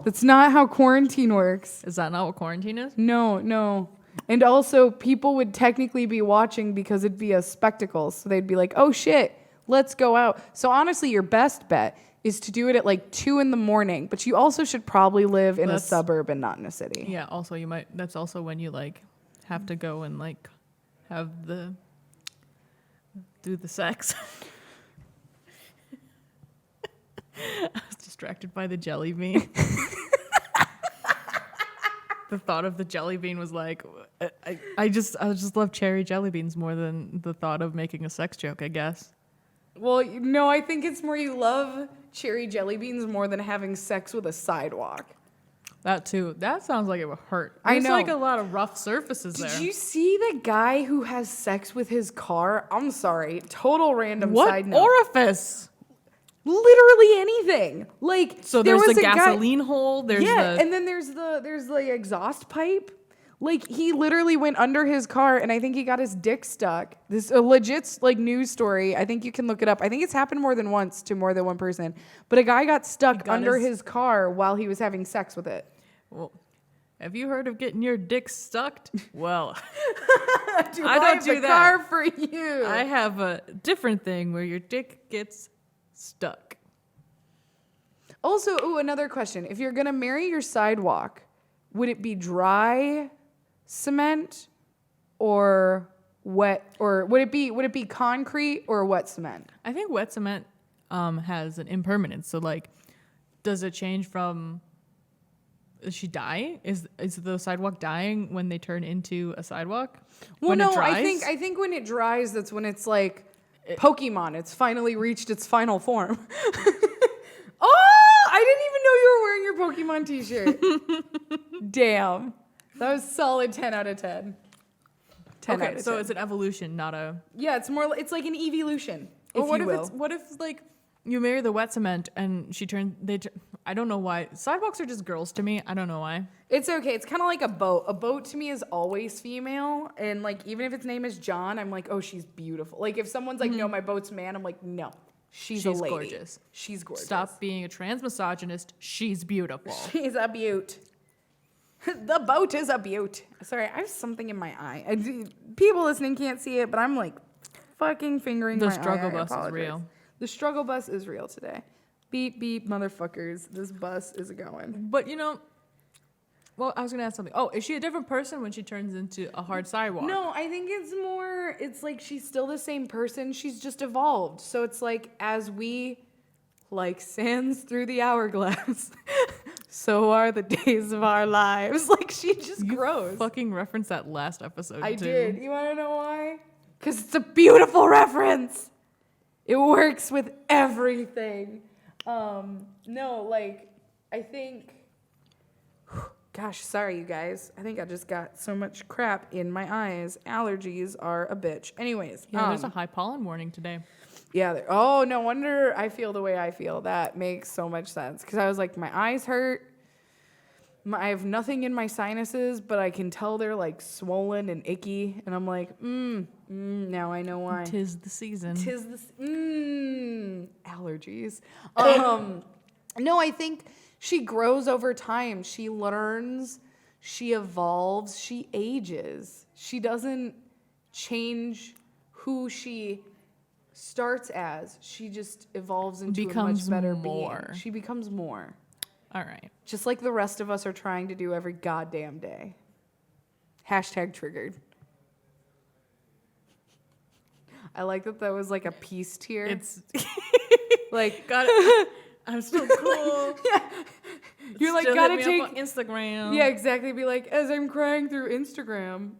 That's not how quarantine works. Is that not what quarantine is? No. And also, people would technically be watching because it'd be a spectacle. So they'd be like, oh shit, let's go out. So honestly, your best bet is to do it at like 2 a.m. But you also should probably live in a suburb and not in a city. Yeah, also that's also when you like have to go and like do the sex. I was distracted by the jelly bean. The thought of the jelly bean was like, I just love cherry jelly beans more than the thought of making a sex joke, I guess. Well, no, I think it's more you love cherry jelly beans more than having sex with a sidewalk. That too. That sounds like it would hurt. I There's know. like a lot of rough surfaces there. Did you see the guy who has sex with his car? I'm sorry, total random What side note. orifice? Literally anything. Like So there there's was the a guy- gasoline hole. There's and then there's the exhaust pipe. Like he literally went under his car, and I think he got his dick stuck. This is a legit like news story. I think you can look it up. I think it's happened more than once to more than one person. But a guy got stuck under his car while he was having sex with it. Well, have you heard of getting your dick stuck? Well, I don't do the that. car for you. I have a different thing where your dick gets stuck. Also, another question. If you're going to marry your sidewalk, would it be dry cement or wet, or would it be concrete or wet cement? I think wet cement has an impermanence. So like, does it change from? Is she dying? Is the sidewalk dying when they turn into a sidewalk? Well, when no, it dries? I think when it dries, that's when it's like Pokemon. It's finally reached its final form. Oh, I didn't even know you were wearing your Pokemon t-shirt. Damn. That was solid 10 out of 10. 10 out Okay, of so 10. it's an evolution, not a. Yeah, it's like an evolution, if Or what you if will. what if like you marry the wet cement and I don't know why sidewalks are just girls to me. I don't know why. It's okay. It's kind of like a boat. A boat to me is always female. And like, even if its name is John, I'm like, oh, she's beautiful. Like if someone's like, no, my boat's man, I'm like, no, she's a lady. Gorgeous. She's gorgeous. Stop being a trans misogynist. She's beautiful. She's a beaut. The boat is a beaut. Sorry, I have something in my eye. People listening can't see it, but I'm like fucking fingering The my struggle eye. bus is apologize. real. The struggle bus is real today. Beep, beep, motherfuckers. This bus is going. But well, I was gonna ask something. Oh, is she a different person when she turns into a hard sidewalk? No, I think it's like she's still the same person. She's just evolved. So it's like as we like sands through the hourglass, so are the days of our lives. Like she just grows. Fucking referenced that last episode. I too. did. You want to know why? Because it's a beautiful reference. It works with everything. No, like, I think, gosh, sorry, you guys. I think I just got so much crap in my eyes. Allergies are a bitch. Anyways. Yeah, there's a high pollen warning today. Yeah. Oh, no wonder I feel the way I feel. That makes so much sense. Because I was like, my eyes hurt. I have nothing in my sinuses, but I can tell they're like swollen and icky. And I'm like, now I know why. Tis the season. Allergies. No, I think she grows over time. She learns, she evolves, she ages. She doesn't change who she starts as. She just evolves into a Becomes much better more. being. She becomes more. All right. Just like the rest of us are trying to do every goddamn day. Hashtag triggered. I like that was like a peace tier. It's like, got it. I'm so cool. yeah. You're like, Still gotta hit me take. up on Instagram. Yeah, exactly. Be like, as I'm crying through Instagram.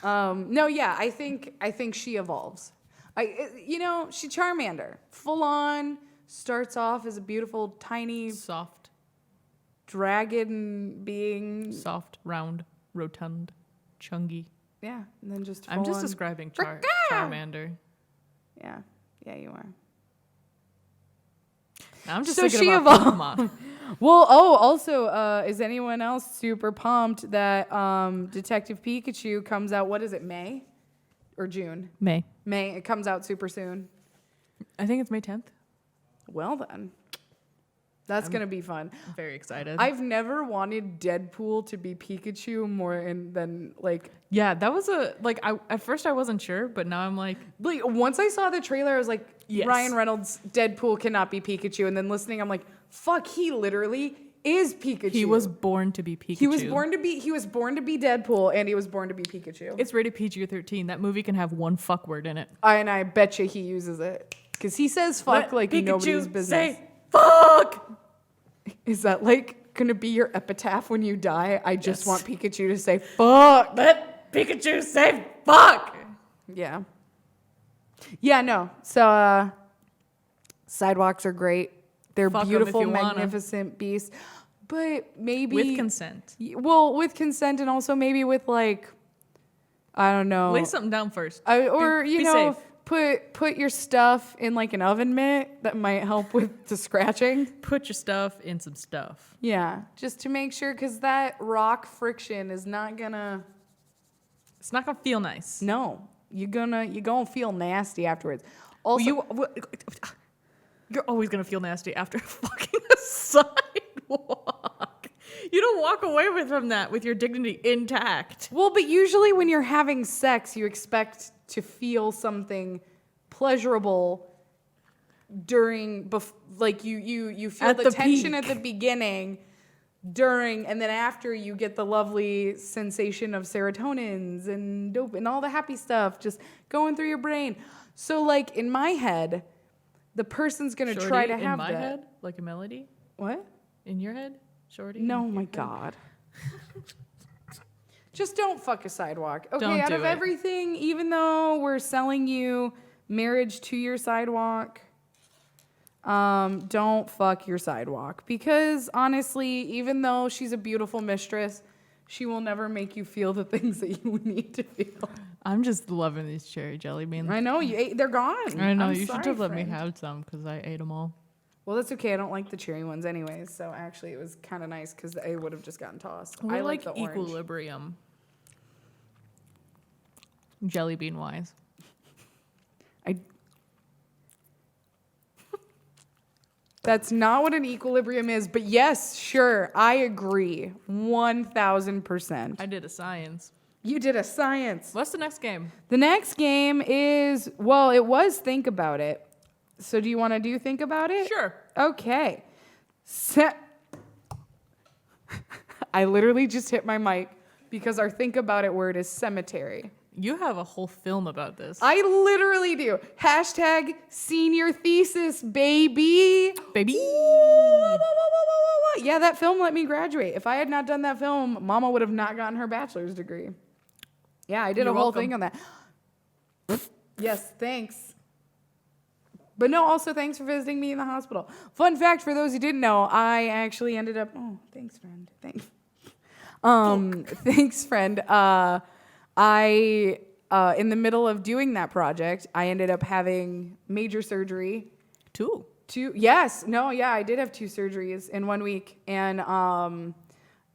No, yeah, I think she evolves. She Charmander, full on, starts off as a beautiful tiny Soft, dragon being. soft, round, rotund, chungy. Yeah, and then just. I'm just full-on- describing Charmander. Yeah, you are. Now I'm just So thinking she about evolved. Pokemon. Well, also, is anyone else super pumped that Detective Pikachu comes out? What is it, May or June? May. May. It comes out super soon. I think it's May 10th. Well then, that's gonna be fun. I'm very excited. I've never wanted Deadpool to be Pikachu more than like. Yeah, that was at first I wasn't sure, but now I'm like, Once I saw the trailer, I was like, Yes. Ryan Reynolds Deadpool cannot be Pikachu. And then listening, I'm like, fuck, he literally is Pikachu. he was born to be Pikachu. He was born to be Deadpool, and he was born to be Pikachu. It's rated PG-13. That movie can have one fuck word in it. And I bet you he uses it because he says fuck like Pikachu nobody's business. say fuck. Is that like gonna be your epitaph when you die? I just want Pikachu to say fuck. Let Pikachu say fuck. Yeah. Yeah, no. So sidewalks are great. They're Fuck 'em if beautiful, you wanna. magnificent beasts. But maybe With consent. Well, with consent and also maybe with like I don't know. Lay something down first. Or Be safe. put your stuff in like an oven mitt that might help with the scratching. Put your stuff in some stuff. Yeah, just to make sure cuz that rock friction is not gonna It's not gonna feel nice. No, you're gonna feel nasty afterwards. Also, You're always gonna feel nasty after fucking a sidewalk. You don't walk away from that with your dignity intact. well, but usually when you're having sex, you expect to feel something pleasurable during, like you feel At the the tension peak. at the beginning, during, and then after you get the lovely sensation of serotonins and dope and all the happy stuff just going through your brain. So like in my head, the person's gonna Shorty, try to have in my that. head, like a melody. What? In your head, shorty. No, in my your head? God. Just don't fuck a sidewalk. Okay, Don't out do of it. everything, even though we're selling you marriage to your sidewalk, don't fuck your sidewalk. Because honestly, even though she's a beautiful mistress, she will never make you feel the things that you would need to feel. I'm just loving these cherry jelly beans. I know, you ate, they're gone. I know. I'm You should sorry, have let me friend. have some because I ate them all. Well, that's okay. I don't like the cherry ones anyways. So actually, it was kind of nice because I would have just gotten tossed. I I like the orange. equilibrium. Jelly bean wise. That's not what an equilibrium is, but yes, sure, I agree. 1000%. I did a science. You did a science. What's the next game? The next game is, well, it was Think About It. So do you want to do Think About It? Sure. Okay. I literally just hit my mic because our Think About It word is cemetery. You have a whole film about this. I literally do. Hashtag senior thesis, baby. Baby. Yeah, that film let me graduate. If I had not done that film, Mama would have not gotten her bachelor's degree. Yeah, I did You're a whole welcome. thing on that. Yes, thanks. But no, also thanks for visiting me in the hospital. Fun fact for those who didn't know, I actually ended up. Oh, thanks, friend. Thanks. Thanks, friend. I in the middle of doing that project, I ended up having major surgery. Two. Yes. No, yeah, I did have 2 surgeries in 1 week. And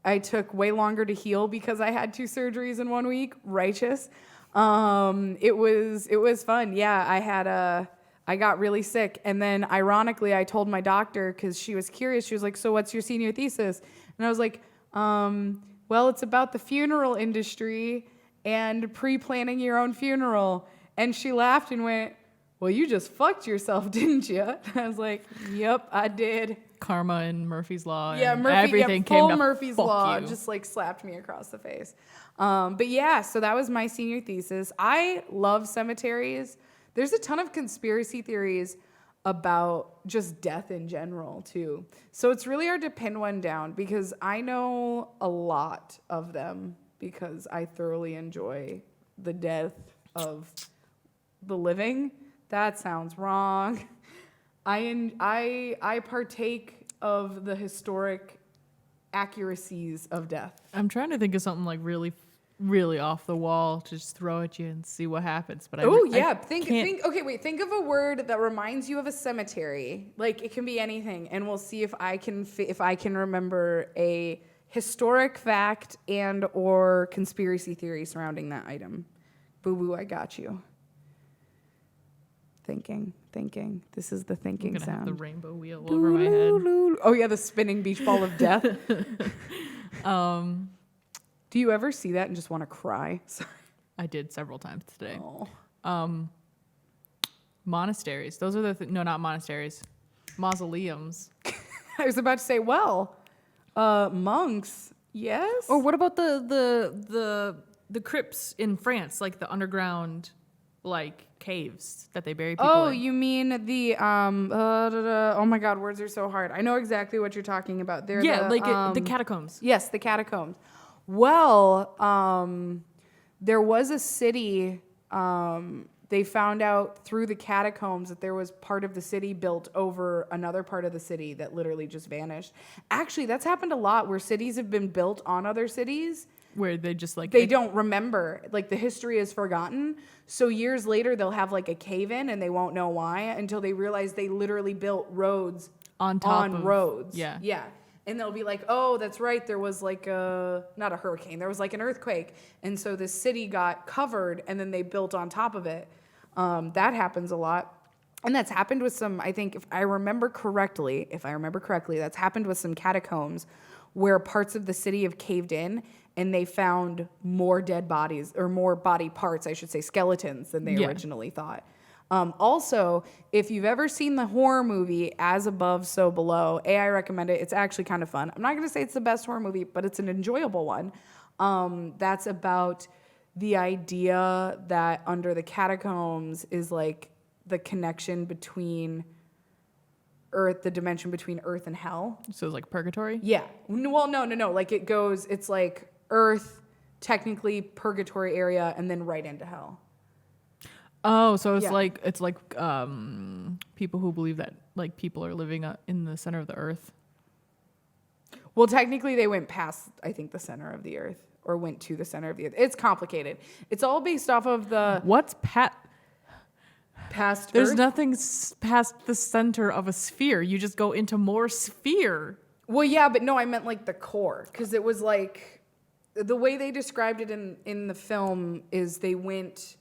I took way longer to heal because I had 2 surgeries in 1 week. Righteous. It was fun. Yeah, I got really sick. And then ironically, I told my doctor because she was curious. She was like, so what's your senior thesis? And I was like, well, it's about the funeral industry and pre-planning your own funeral. And she laughed and went, well, you just fucked yourself, didn't you? I was like, yep, I did. Karma and Murphy's Law. Yeah, and Murphy, everything full came to Murphy's fuck Law you. just like slapped me across the face. But yeah, so that was my senior thesis. I love cemeteries. There's a ton of conspiracy theories about just death in general too. So it's really hard to pin one down because I know a lot of them because I thoroughly enjoy the death of the living. That sounds wrong. I partake of the historic accuracies of death. I'm trying to think of something like really, really off the wall to just throw at you and see what happens. But Oh I yeah, can't- think. Okay, wait. Think of a word that reminds you of a cemetery. Like it can be anything, and we'll see if I can remember a historic fact and or conspiracy theory surrounding that item. Boo boo, I got you. Thinking. This is the I'm thinking gonna have the sound. rainbow wheel over my head. Oh yeah, the spinning beach ball of death. Do you ever see that and just want to cry? Sorry. I did several times today. Oh. Monasteries. Those are no, not monasteries. Mausoleums. I was about to say, well, monks, yes. Or what about the crypts in France, like the underground, like caves that they bury people Oh, in? you mean the oh my God, words are so hard. I know exactly what you're talking about. They're the catacombs. Yes, the catacombs. Well, there was a city. They found out through the catacombs that there was part of the city built over another part of the city that literally just vanished. Actually, that's happened a lot where cities have been built on other cities. Where they just like They don't remember. Like the history is forgotten. So years later, they'll have like a cave in and they won't know why until they realize they literally built roads on top of roads. Yeah. Yeah. And they'll be like, oh, that's right. There was like not a hurricane. There was like an earthquake. And so this city got covered and then they built on top of it. That happens a lot. And that's happened with some, I think, if I remember correctly, that's happened with some catacombs where parts of the city have caved in and they found more dead bodies or more body parts, I should say, skeletons than they originally thought. Also, if you've ever seen the horror movie As Above, So Below, I recommend it. It's actually kind of fun. I'm not going to say it's the best horror movie, but it's an enjoyable one. That's about the idea that under the catacombs is like the connection between Earth, the dimension between Earth and hell. So it's like purgatory? Yeah. Well, no. Like it's like Earth, technically purgatory area, and then right into hell. Oh, so it's Yeah. like people who believe that like people are living in the center of the earth. Well, technically they went past, I think, the center of the Earth or went to the center of the Earth. It's complicated. It's all based off of the What's past There's Earth. nothing past the center of a sphere. You just go into more sphere. Well, yeah, but no, I meant like the core, because it was like the way they described it in the film is they went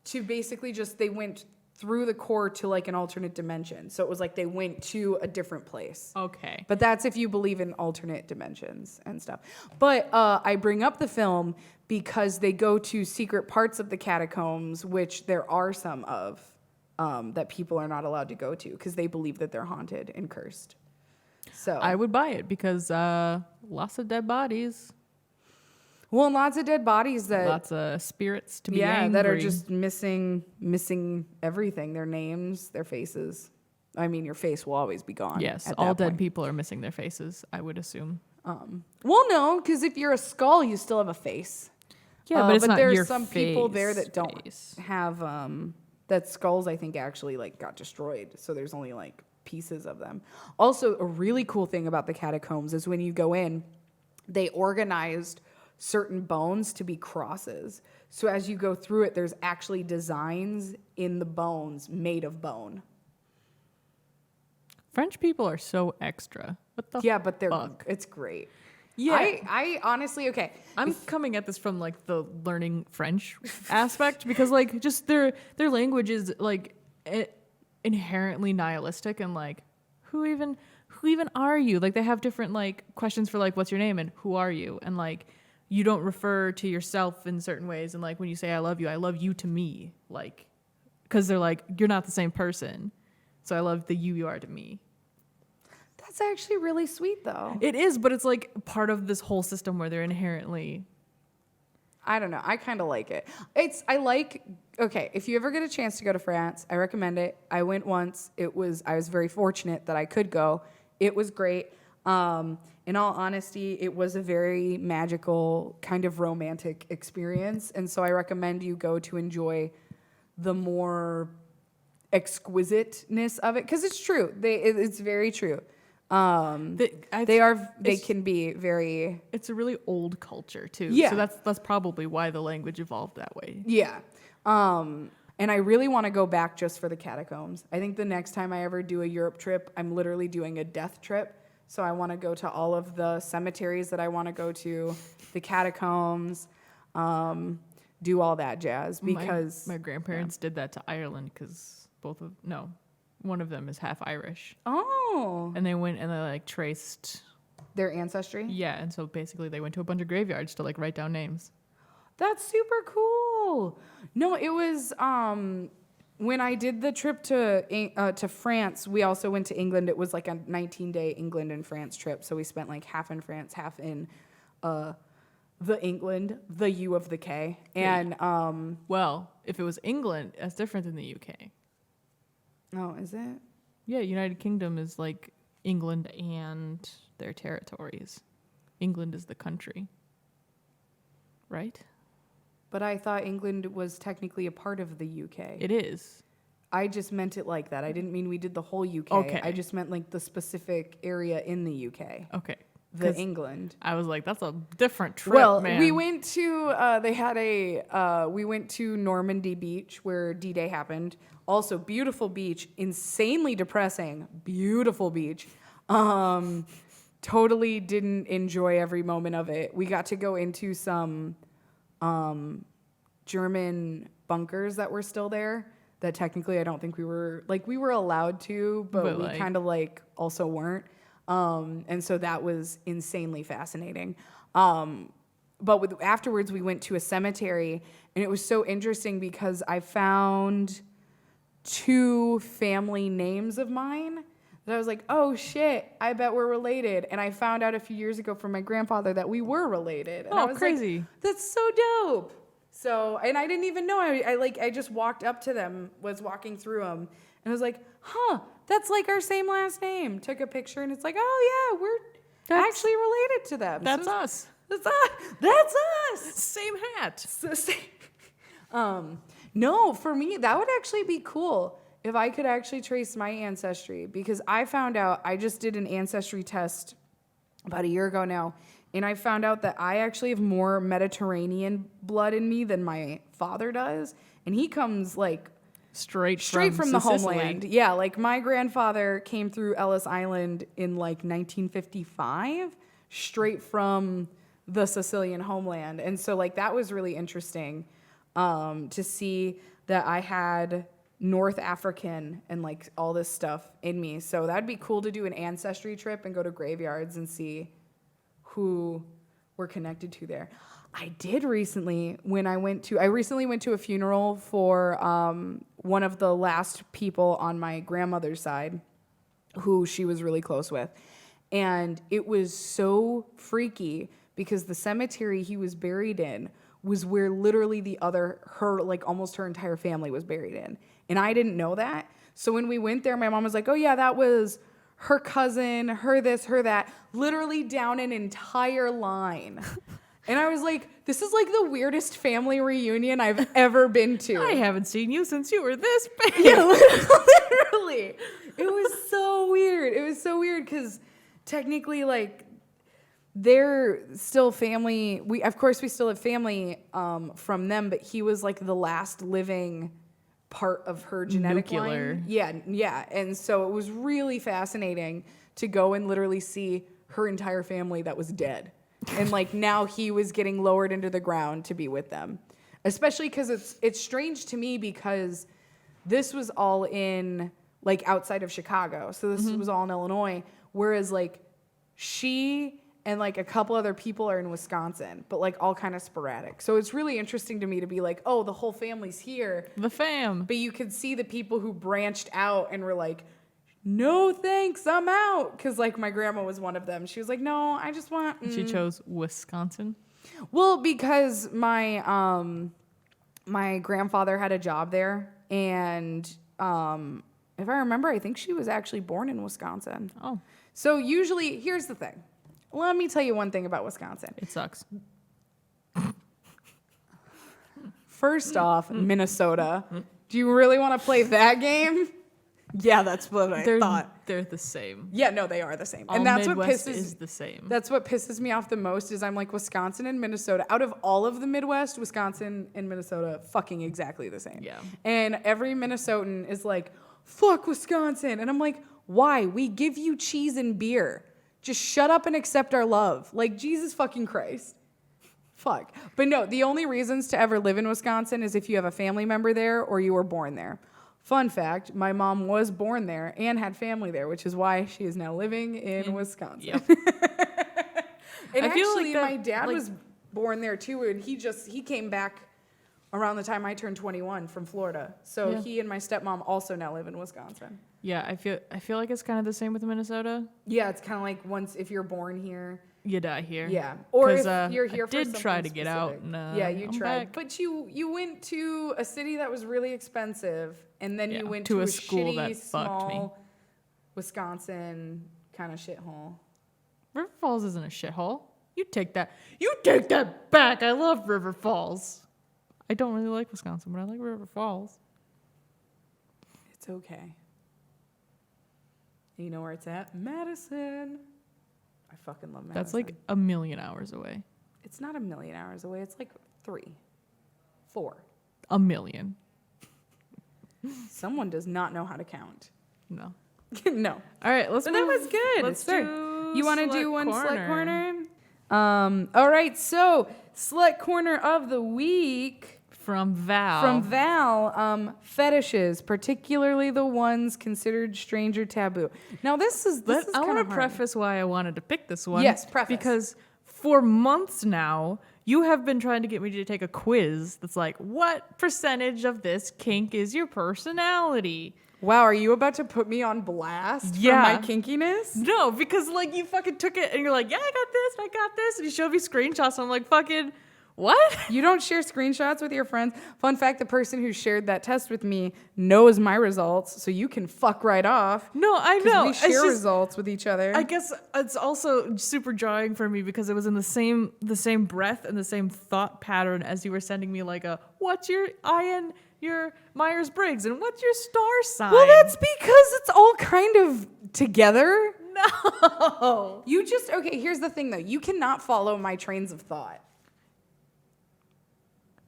to basically they went through the core to like an alternate dimension. So it was like they went to a different place. Okay. But that's if you believe in alternate dimensions and stuff. But I bring up the film because they go to secret parts of the catacombs, which there are some of, that people are not allowed to go to because they believe that they're haunted and cursed. So I would buy it because lots of dead bodies. Well, and lots of dead bodies that Lots of spirits to be angry. that are just missing everything, their names, their faces. I mean, your face will always be gone. Yes, at all that dead point. people are missing their faces, I would assume. Well, no, because if you're a skull, you still have a face. Yeah, but it's not there's your some people there that don't face. have that skulls. I think actually like got destroyed, so there's only like pieces of them. Also, a really cool thing about the catacombs is when you go in, they organized certain bones to be crosses. So as you go through it, there's actually designs in the bones made of bone. French people are so extra. What the Yeah, but fuck? it's great. Yeah. I honestly, okay. I'm coming at this from like the learning French aspect because like just their language is like inherently nihilistic and like who even are you? Like they have different like questions for like what's your name and who are you? And like you don't refer to yourself in certain ways and like when you say I love you to me, like cuz they're like you're not the same person. So I love the you are to me. That's actually really sweet though. It is, but it's like part of this whole system where they're inherently I don't know. I kind of like it. Okay, if you ever get a chance to go to France, I recommend it. I went once. I was very fortunate that I could go. It was great. In all honesty, it was a very magical, kind of romantic experience. And so I recommend you go to enjoy the more exquisiteness of it. Because it's true. It's very true. They can be very... It's a really old culture, too. Yeah. So that's probably why the language evolved that way. Yeah. And I really want to go back just for the catacombs. I think the next time I ever do a Europe trip, I'm literally doing a death trip. So I want to go to all of the cemeteries that I want to go to, the catacombs, do all that jazz. Because my grandparents did that to Ireland because one of them is half Irish. Oh. And they went and they like traced their ancestry? Yeah, and so basically they went to a bunch of graveyards to like write down names. That's super cool. No, it was when I did the trip to France, we also went to England. It was like a 19-day England and France trip. So we spent like half in France, half in the England, the U of the K. And well, if it was England, that's different than the UK. Oh, is it? Yeah, United Kingdom is like England and their territories. England is the country. Right? But I thought England was technically a part of the UK. It is. I just meant it like that. I didn't mean we did the whole UK. Okay. I just meant like the specific area in the UK. Okay. The England. I was like, that's a different trip, well, man. we went to, we went to Normandy Beach where D-Day happened. Also, beautiful beach, insanely depressing, beautiful beach. Totally didn't enjoy every moment of it. We got to go into some German bunkers that were still there that technically I don't think we were allowed to, but we like, kind of also weren't. And so that was insanely fascinating. But afterwards we went to a cemetery, and it was so interesting because I found 2 family names of mine that I was like, oh shit, I bet we're related. And I found out a few years ago from my grandfather that we were related. And I was crazy. Like, that's so dope. So, and I didn't even know. I just walked up to them, was walking through them, and was like, huh, that's like our same last name. Took a picture, and it's like, oh yeah, we're actually related to them. That's us. That's us. Same hat. No, for me, that would actually be cool if I could actually trace my ancestry, because I found out, I just did an ancestry test about a year ago now, and I found out that I actually have more Mediterranean blood in me than my father does, and he comes like straight from the homeland. Yeah, like my grandfather came through Ellis Island in like 1955, straight from the Sicilian homeland. And so like that was really interesting to see that I had North African and like all this stuff in me. So that'd be cool to do an ancestry trip and go to graveyards and see who we're connected to there. I did recently I recently went to a funeral for one of the last people on my grandmother's side who she was really close with. And it was so freaky because the cemetery he was buried in was where literally almost her entire family was buried in. And I didn't know that. So when we went there, my mom was like, oh yeah, that was her cousin, her this, her that, literally down an entire line. And I was like, this is like the weirdest family reunion I've ever been to. I haven't seen you since you were this big. Yeah, literally. It was so weird. It was so weird because technically, like, they're still family. We still have family from them, but he was like the last living part of her genetic line. Yeah. And so it was really fascinating to go and literally see her entire family that was dead. And like now he was getting lowered into the ground to be with them. Especially because it's strange to me because this was all in like outside of Chicago. So this was all in Illinois. Whereas like she and like a couple other people are in Wisconsin, but like all kind of sporadic. So it's really interesting to me to be like, oh, the whole family's here. The fam. But you could see the people who branched out and were like, no thanks, I'm out. Because like my grandma was one of them. She was like, no, I just want. She chose Wisconsin. Well, because my my grandfather had a job there, and If I remember, I think she was actually born in Wisconsin. Oh, So usually, here's the thing. Let me tell you one thing about Wisconsin. it sucks. First off, Minnesota. Do you really want to play that game? Yeah, that's what I thought. They're the same. Yeah, no, they are the same. All And that's Midwest what pisses is the same. That's what pisses me off the most is I'm like Wisconsin and Minnesota. Out of all of the Midwest, Wisconsin and Minnesota fucking exactly the same. Yeah. And every Minnesotan is like, fuck Wisconsin. And I'm like, why? We give you cheese and beer. Just shut up and accept our love. Like, Jesus fucking Christ. Fuck. But no, the only reasons to ever live in Wisconsin is if you have a family member there or you were born there. Fun fact, my mom was born there and had family there, which is why she is now living in Wisconsin. Yep. And I feel actually, like that, my dad like- was born there too, and he came back around the time I turned 21 from Florida. So Yeah. he and my stepmom also now live in Wisconsin. Yeah, I feel like it's kind of the same with Minnesota. Yeah, it's kind of like once if you're born here. You die here. Yeah, or if 'Cause, you're here I for did something try to get out. specific. And, Yeah, you I'm tried, back. but you went to a city that was really expensive, and then Yeah, you went to to a school shitty, that fucked me. small Wisconsin kind of shithole. River Falls isn't a shithole. You take that back. I love River Falls. I don't really like Wisconsin, but I like River Falls. It's okay. You know where it's at? Madison. I fucking love Madison. That's like a million hours away. It's not a million hours away. It's like 3, 4. A million. Someone does not know how to count. No. No. All right, let's But move. that was good. Let's Sorry. do You want to Select do one Corner. Slut Corner? All right, so Slut Corner of the Week From Val. from Val, fetishes, particularly the ones considered strange or taboo. Now, this is I kinda want to hard. preface why I wanted to pick this one. Yes, preface. Because for months now, you have been trying to get me to take a quiz that's like, what percentage of this kink is your personality? Wow, are you about to put me on blast Yeah. for my kinkiness? No, because like you fucking took it and you're like, yeah, I got this. And you showed me screenshots. And I'm like, fucking, what? You don't share screenshots with your friends. Fun fact, the person who shared that test with me knows my results, so you can fuck right off. No, I 'Cause know. we It's share just- results with each other. I guess it's also super jarring for me because it was in the same breath and the same thought pattern as you were sending me like a what's your IN your Myers-Briggs and what's your star sign? Well, that's because it's all kind of together. no. You just, okay, here's the thing though. You cannot follow my trains of thought.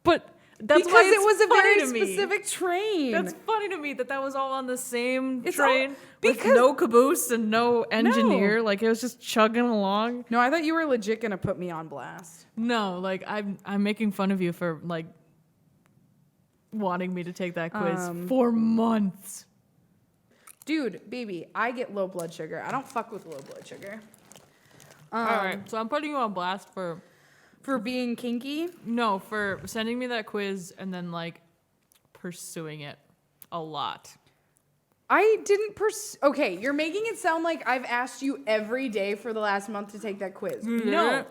But that's because why it it's was a funny very to me. specific train. That's funny to me that was all on the same It's all- train with because- no caboose and no engineer. Like it was just chugging along. No, I thought you were legit gonna put me on blast. No, like I'm making fun of you for like wanting me to take that quiz for months. Dude, baby, I get low blood sugar. I don't fuck with low blood sugar. All right, so I'm putting you on blast for being kinky. for sending me that quiz and then like pursuing it a lot. I didn't Okay, you're making it sound like I've asked you every day for the last month to take that quiz. No.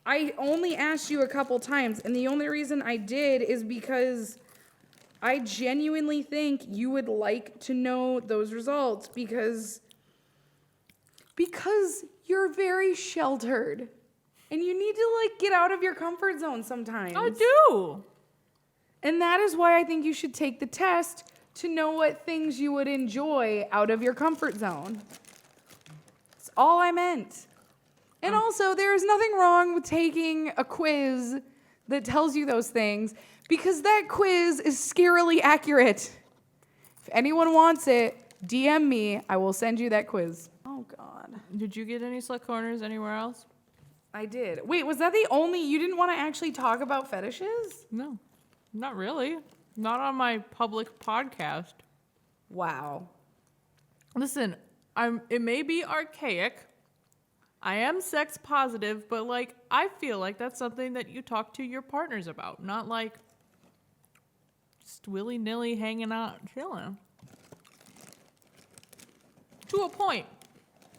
I only asked you a couple times, and the only reason I did is because I genuinely think you would like to know those results because you're very sheltered. And you need to like get out of your comfort zone sometimes. I do. And that is why I think you should take the test to know what things you would enjoy out of your comfort zone. That's all I meant. And also, there is nothing wrong with taking a quiz that tells you those things because that quiz is scarily accurate. If anyone wants it, DM me. I will send you that quiz. Oh, God. Did you get any slut corners anywhere else? I did. Wait, was that the only... You didn't want to actually talk about fetishes? No, not really. Not on my public podcast. Wow. Listen, it may be archaic. I am sex positive, but like I feel like that's something that you talk to your partners about, not like just willy-nilly hanging out chilling. To a point,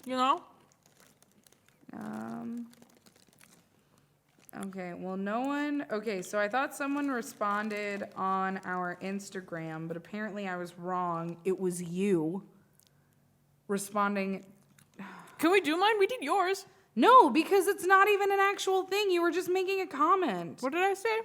you know? Okay, well, no one. Okay, so I thought someone responded on our Instagram, but apparently I was wrong. It was you responding. Can we do mine? We did yours. No, because it's not even an actual thing. You were just making a comment. What did I say?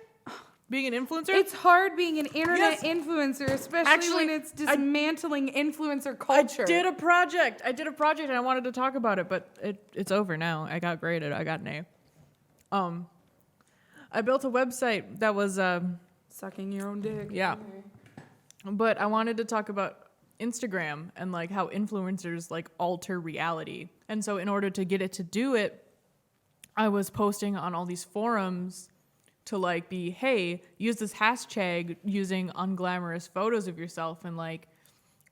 Being an influencer? It's hard being an internet Yes. influencer, especially Actually, when it's dismantling influencer culture. I did a project and I wanted to talk about it, but it's over now. I got graded. I got an A. I built a website that was Sucking your own dick. yeah. But I wanted to talk about Instagram and like how influencers like alter reality. And so in order to get it to do it, I was posting on all these forums to like be, hey, use this hashtag using unglamorous photos of yourself and like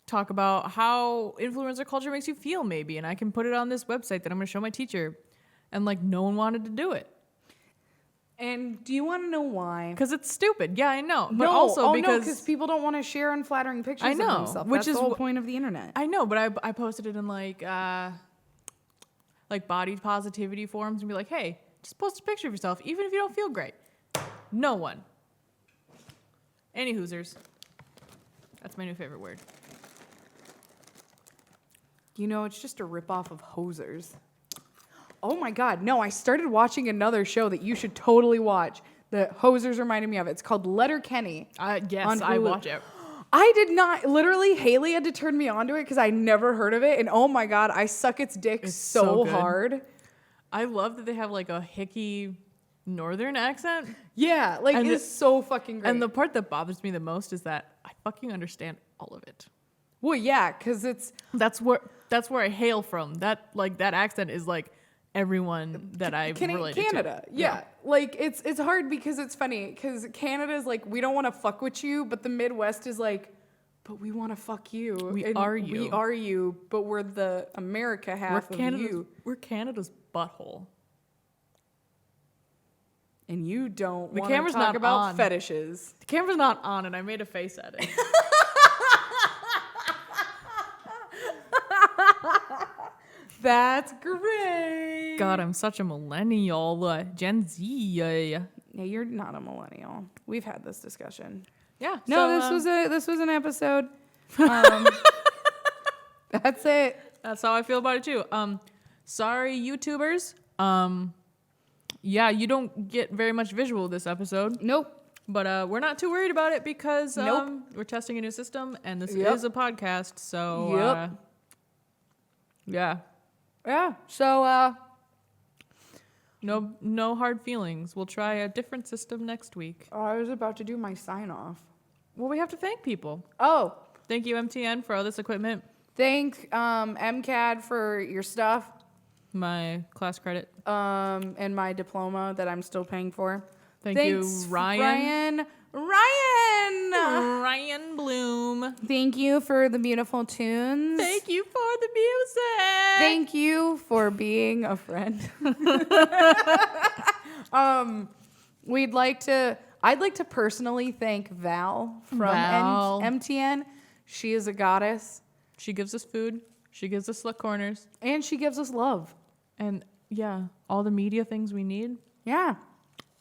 talk about how influencer culture makes you feel maybe. And I can put it on this website that I'm going to show my teacher. And like no one wanted to do it. And do you want to know why? Because it's stupid. Yeah, I know. But No, also because because people don't want to share unflattering pictures I know, of themselves. which That's is the whole wh- point of the internet. I know, but I posted it in like body positivity forums and be like, hey, just post a picture of yourself, even if you don't feel great. No one. Any hoosers. That's my new favorite word. You know, it's just a ripoff of Hosers. Oh my God, no, I started watching another show that you should totally watch that Hosers reminded me of. It's called Letterkenny. Yes, on I Hulu. watch it. I did not, literally, Haley had to turn me onto it because I never heard of it. And oh my God, I suck its dick It's so so good. hard. I love that they have like a hickey northern accent. Yeah, like And it's so fucking great. And the part that bothers me the most is that I fucking understand all of it. well, yeah, because it's That's where I hail from. That accent is like everyone that I related Canada. to. Yeah. Like it's hard because it's funny because Canada's like, we don't want to fuck with you, but the Midwest is like, but we want to fuck you. We And are you. We are you, but we're the America half of you. We're Canada's butthole. And you don't The want to camera's talk not about on. fetishes. The camera's not on, and I made a face at it. That's great. God, I'm such a millennial. Gen Z. Yeah, you're not a millennial. We've had this discussion. Yeah. No, so, this was an episode. That's it. That's how I feel about it too. Sorry, YouTubers. Yeah, you don't get very much visual this episode, Nope. but we're not too worried about it because Nope. we're testing a new system and this Yep. is a podcast. So Yep. yeah, Yeah. So no hard feelings. We'll try a different system next week. I was about to do my sign off. Well, we have to thank people. Oh, Thank you, MTN, for all this equipment. thank MCAD for your stuff. My class credit. And my diploma that I'm still paying for. Thank Thanks, you, Ryan. Ryan Bloom. Thank you for the beautiful tunes. Thank you for the music. Thank you for being a friend. I'd like to personally thank Val from Val. MTN. She is a goddess She gives us food. She gives us slut corners. and she gives us love. And yeah, all the media things we need. Yeah.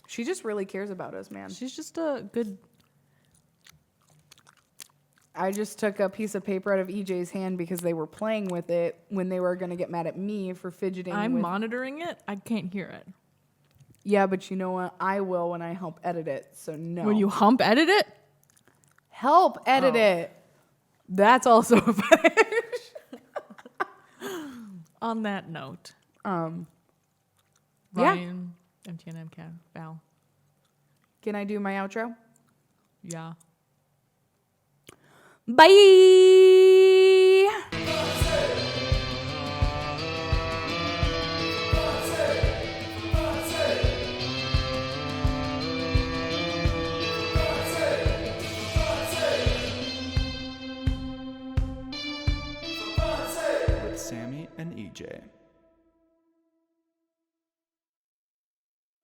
She just really cares about us, man. She's just a good. I just took a piece of paper out of EJ's hand because they were playing with it when they were going to get mad at me for fidgeting I'm with... monitoring it. I can't hear it. Yeah, but you know what? I will when I help edit it, so no. When you hump edit it? help edit it, that's also a fetish. On that note, Yeah. Ryan, MTN, MCAD, Val. Can I do my outro? Yeah. Bye. With Sammy and EJ.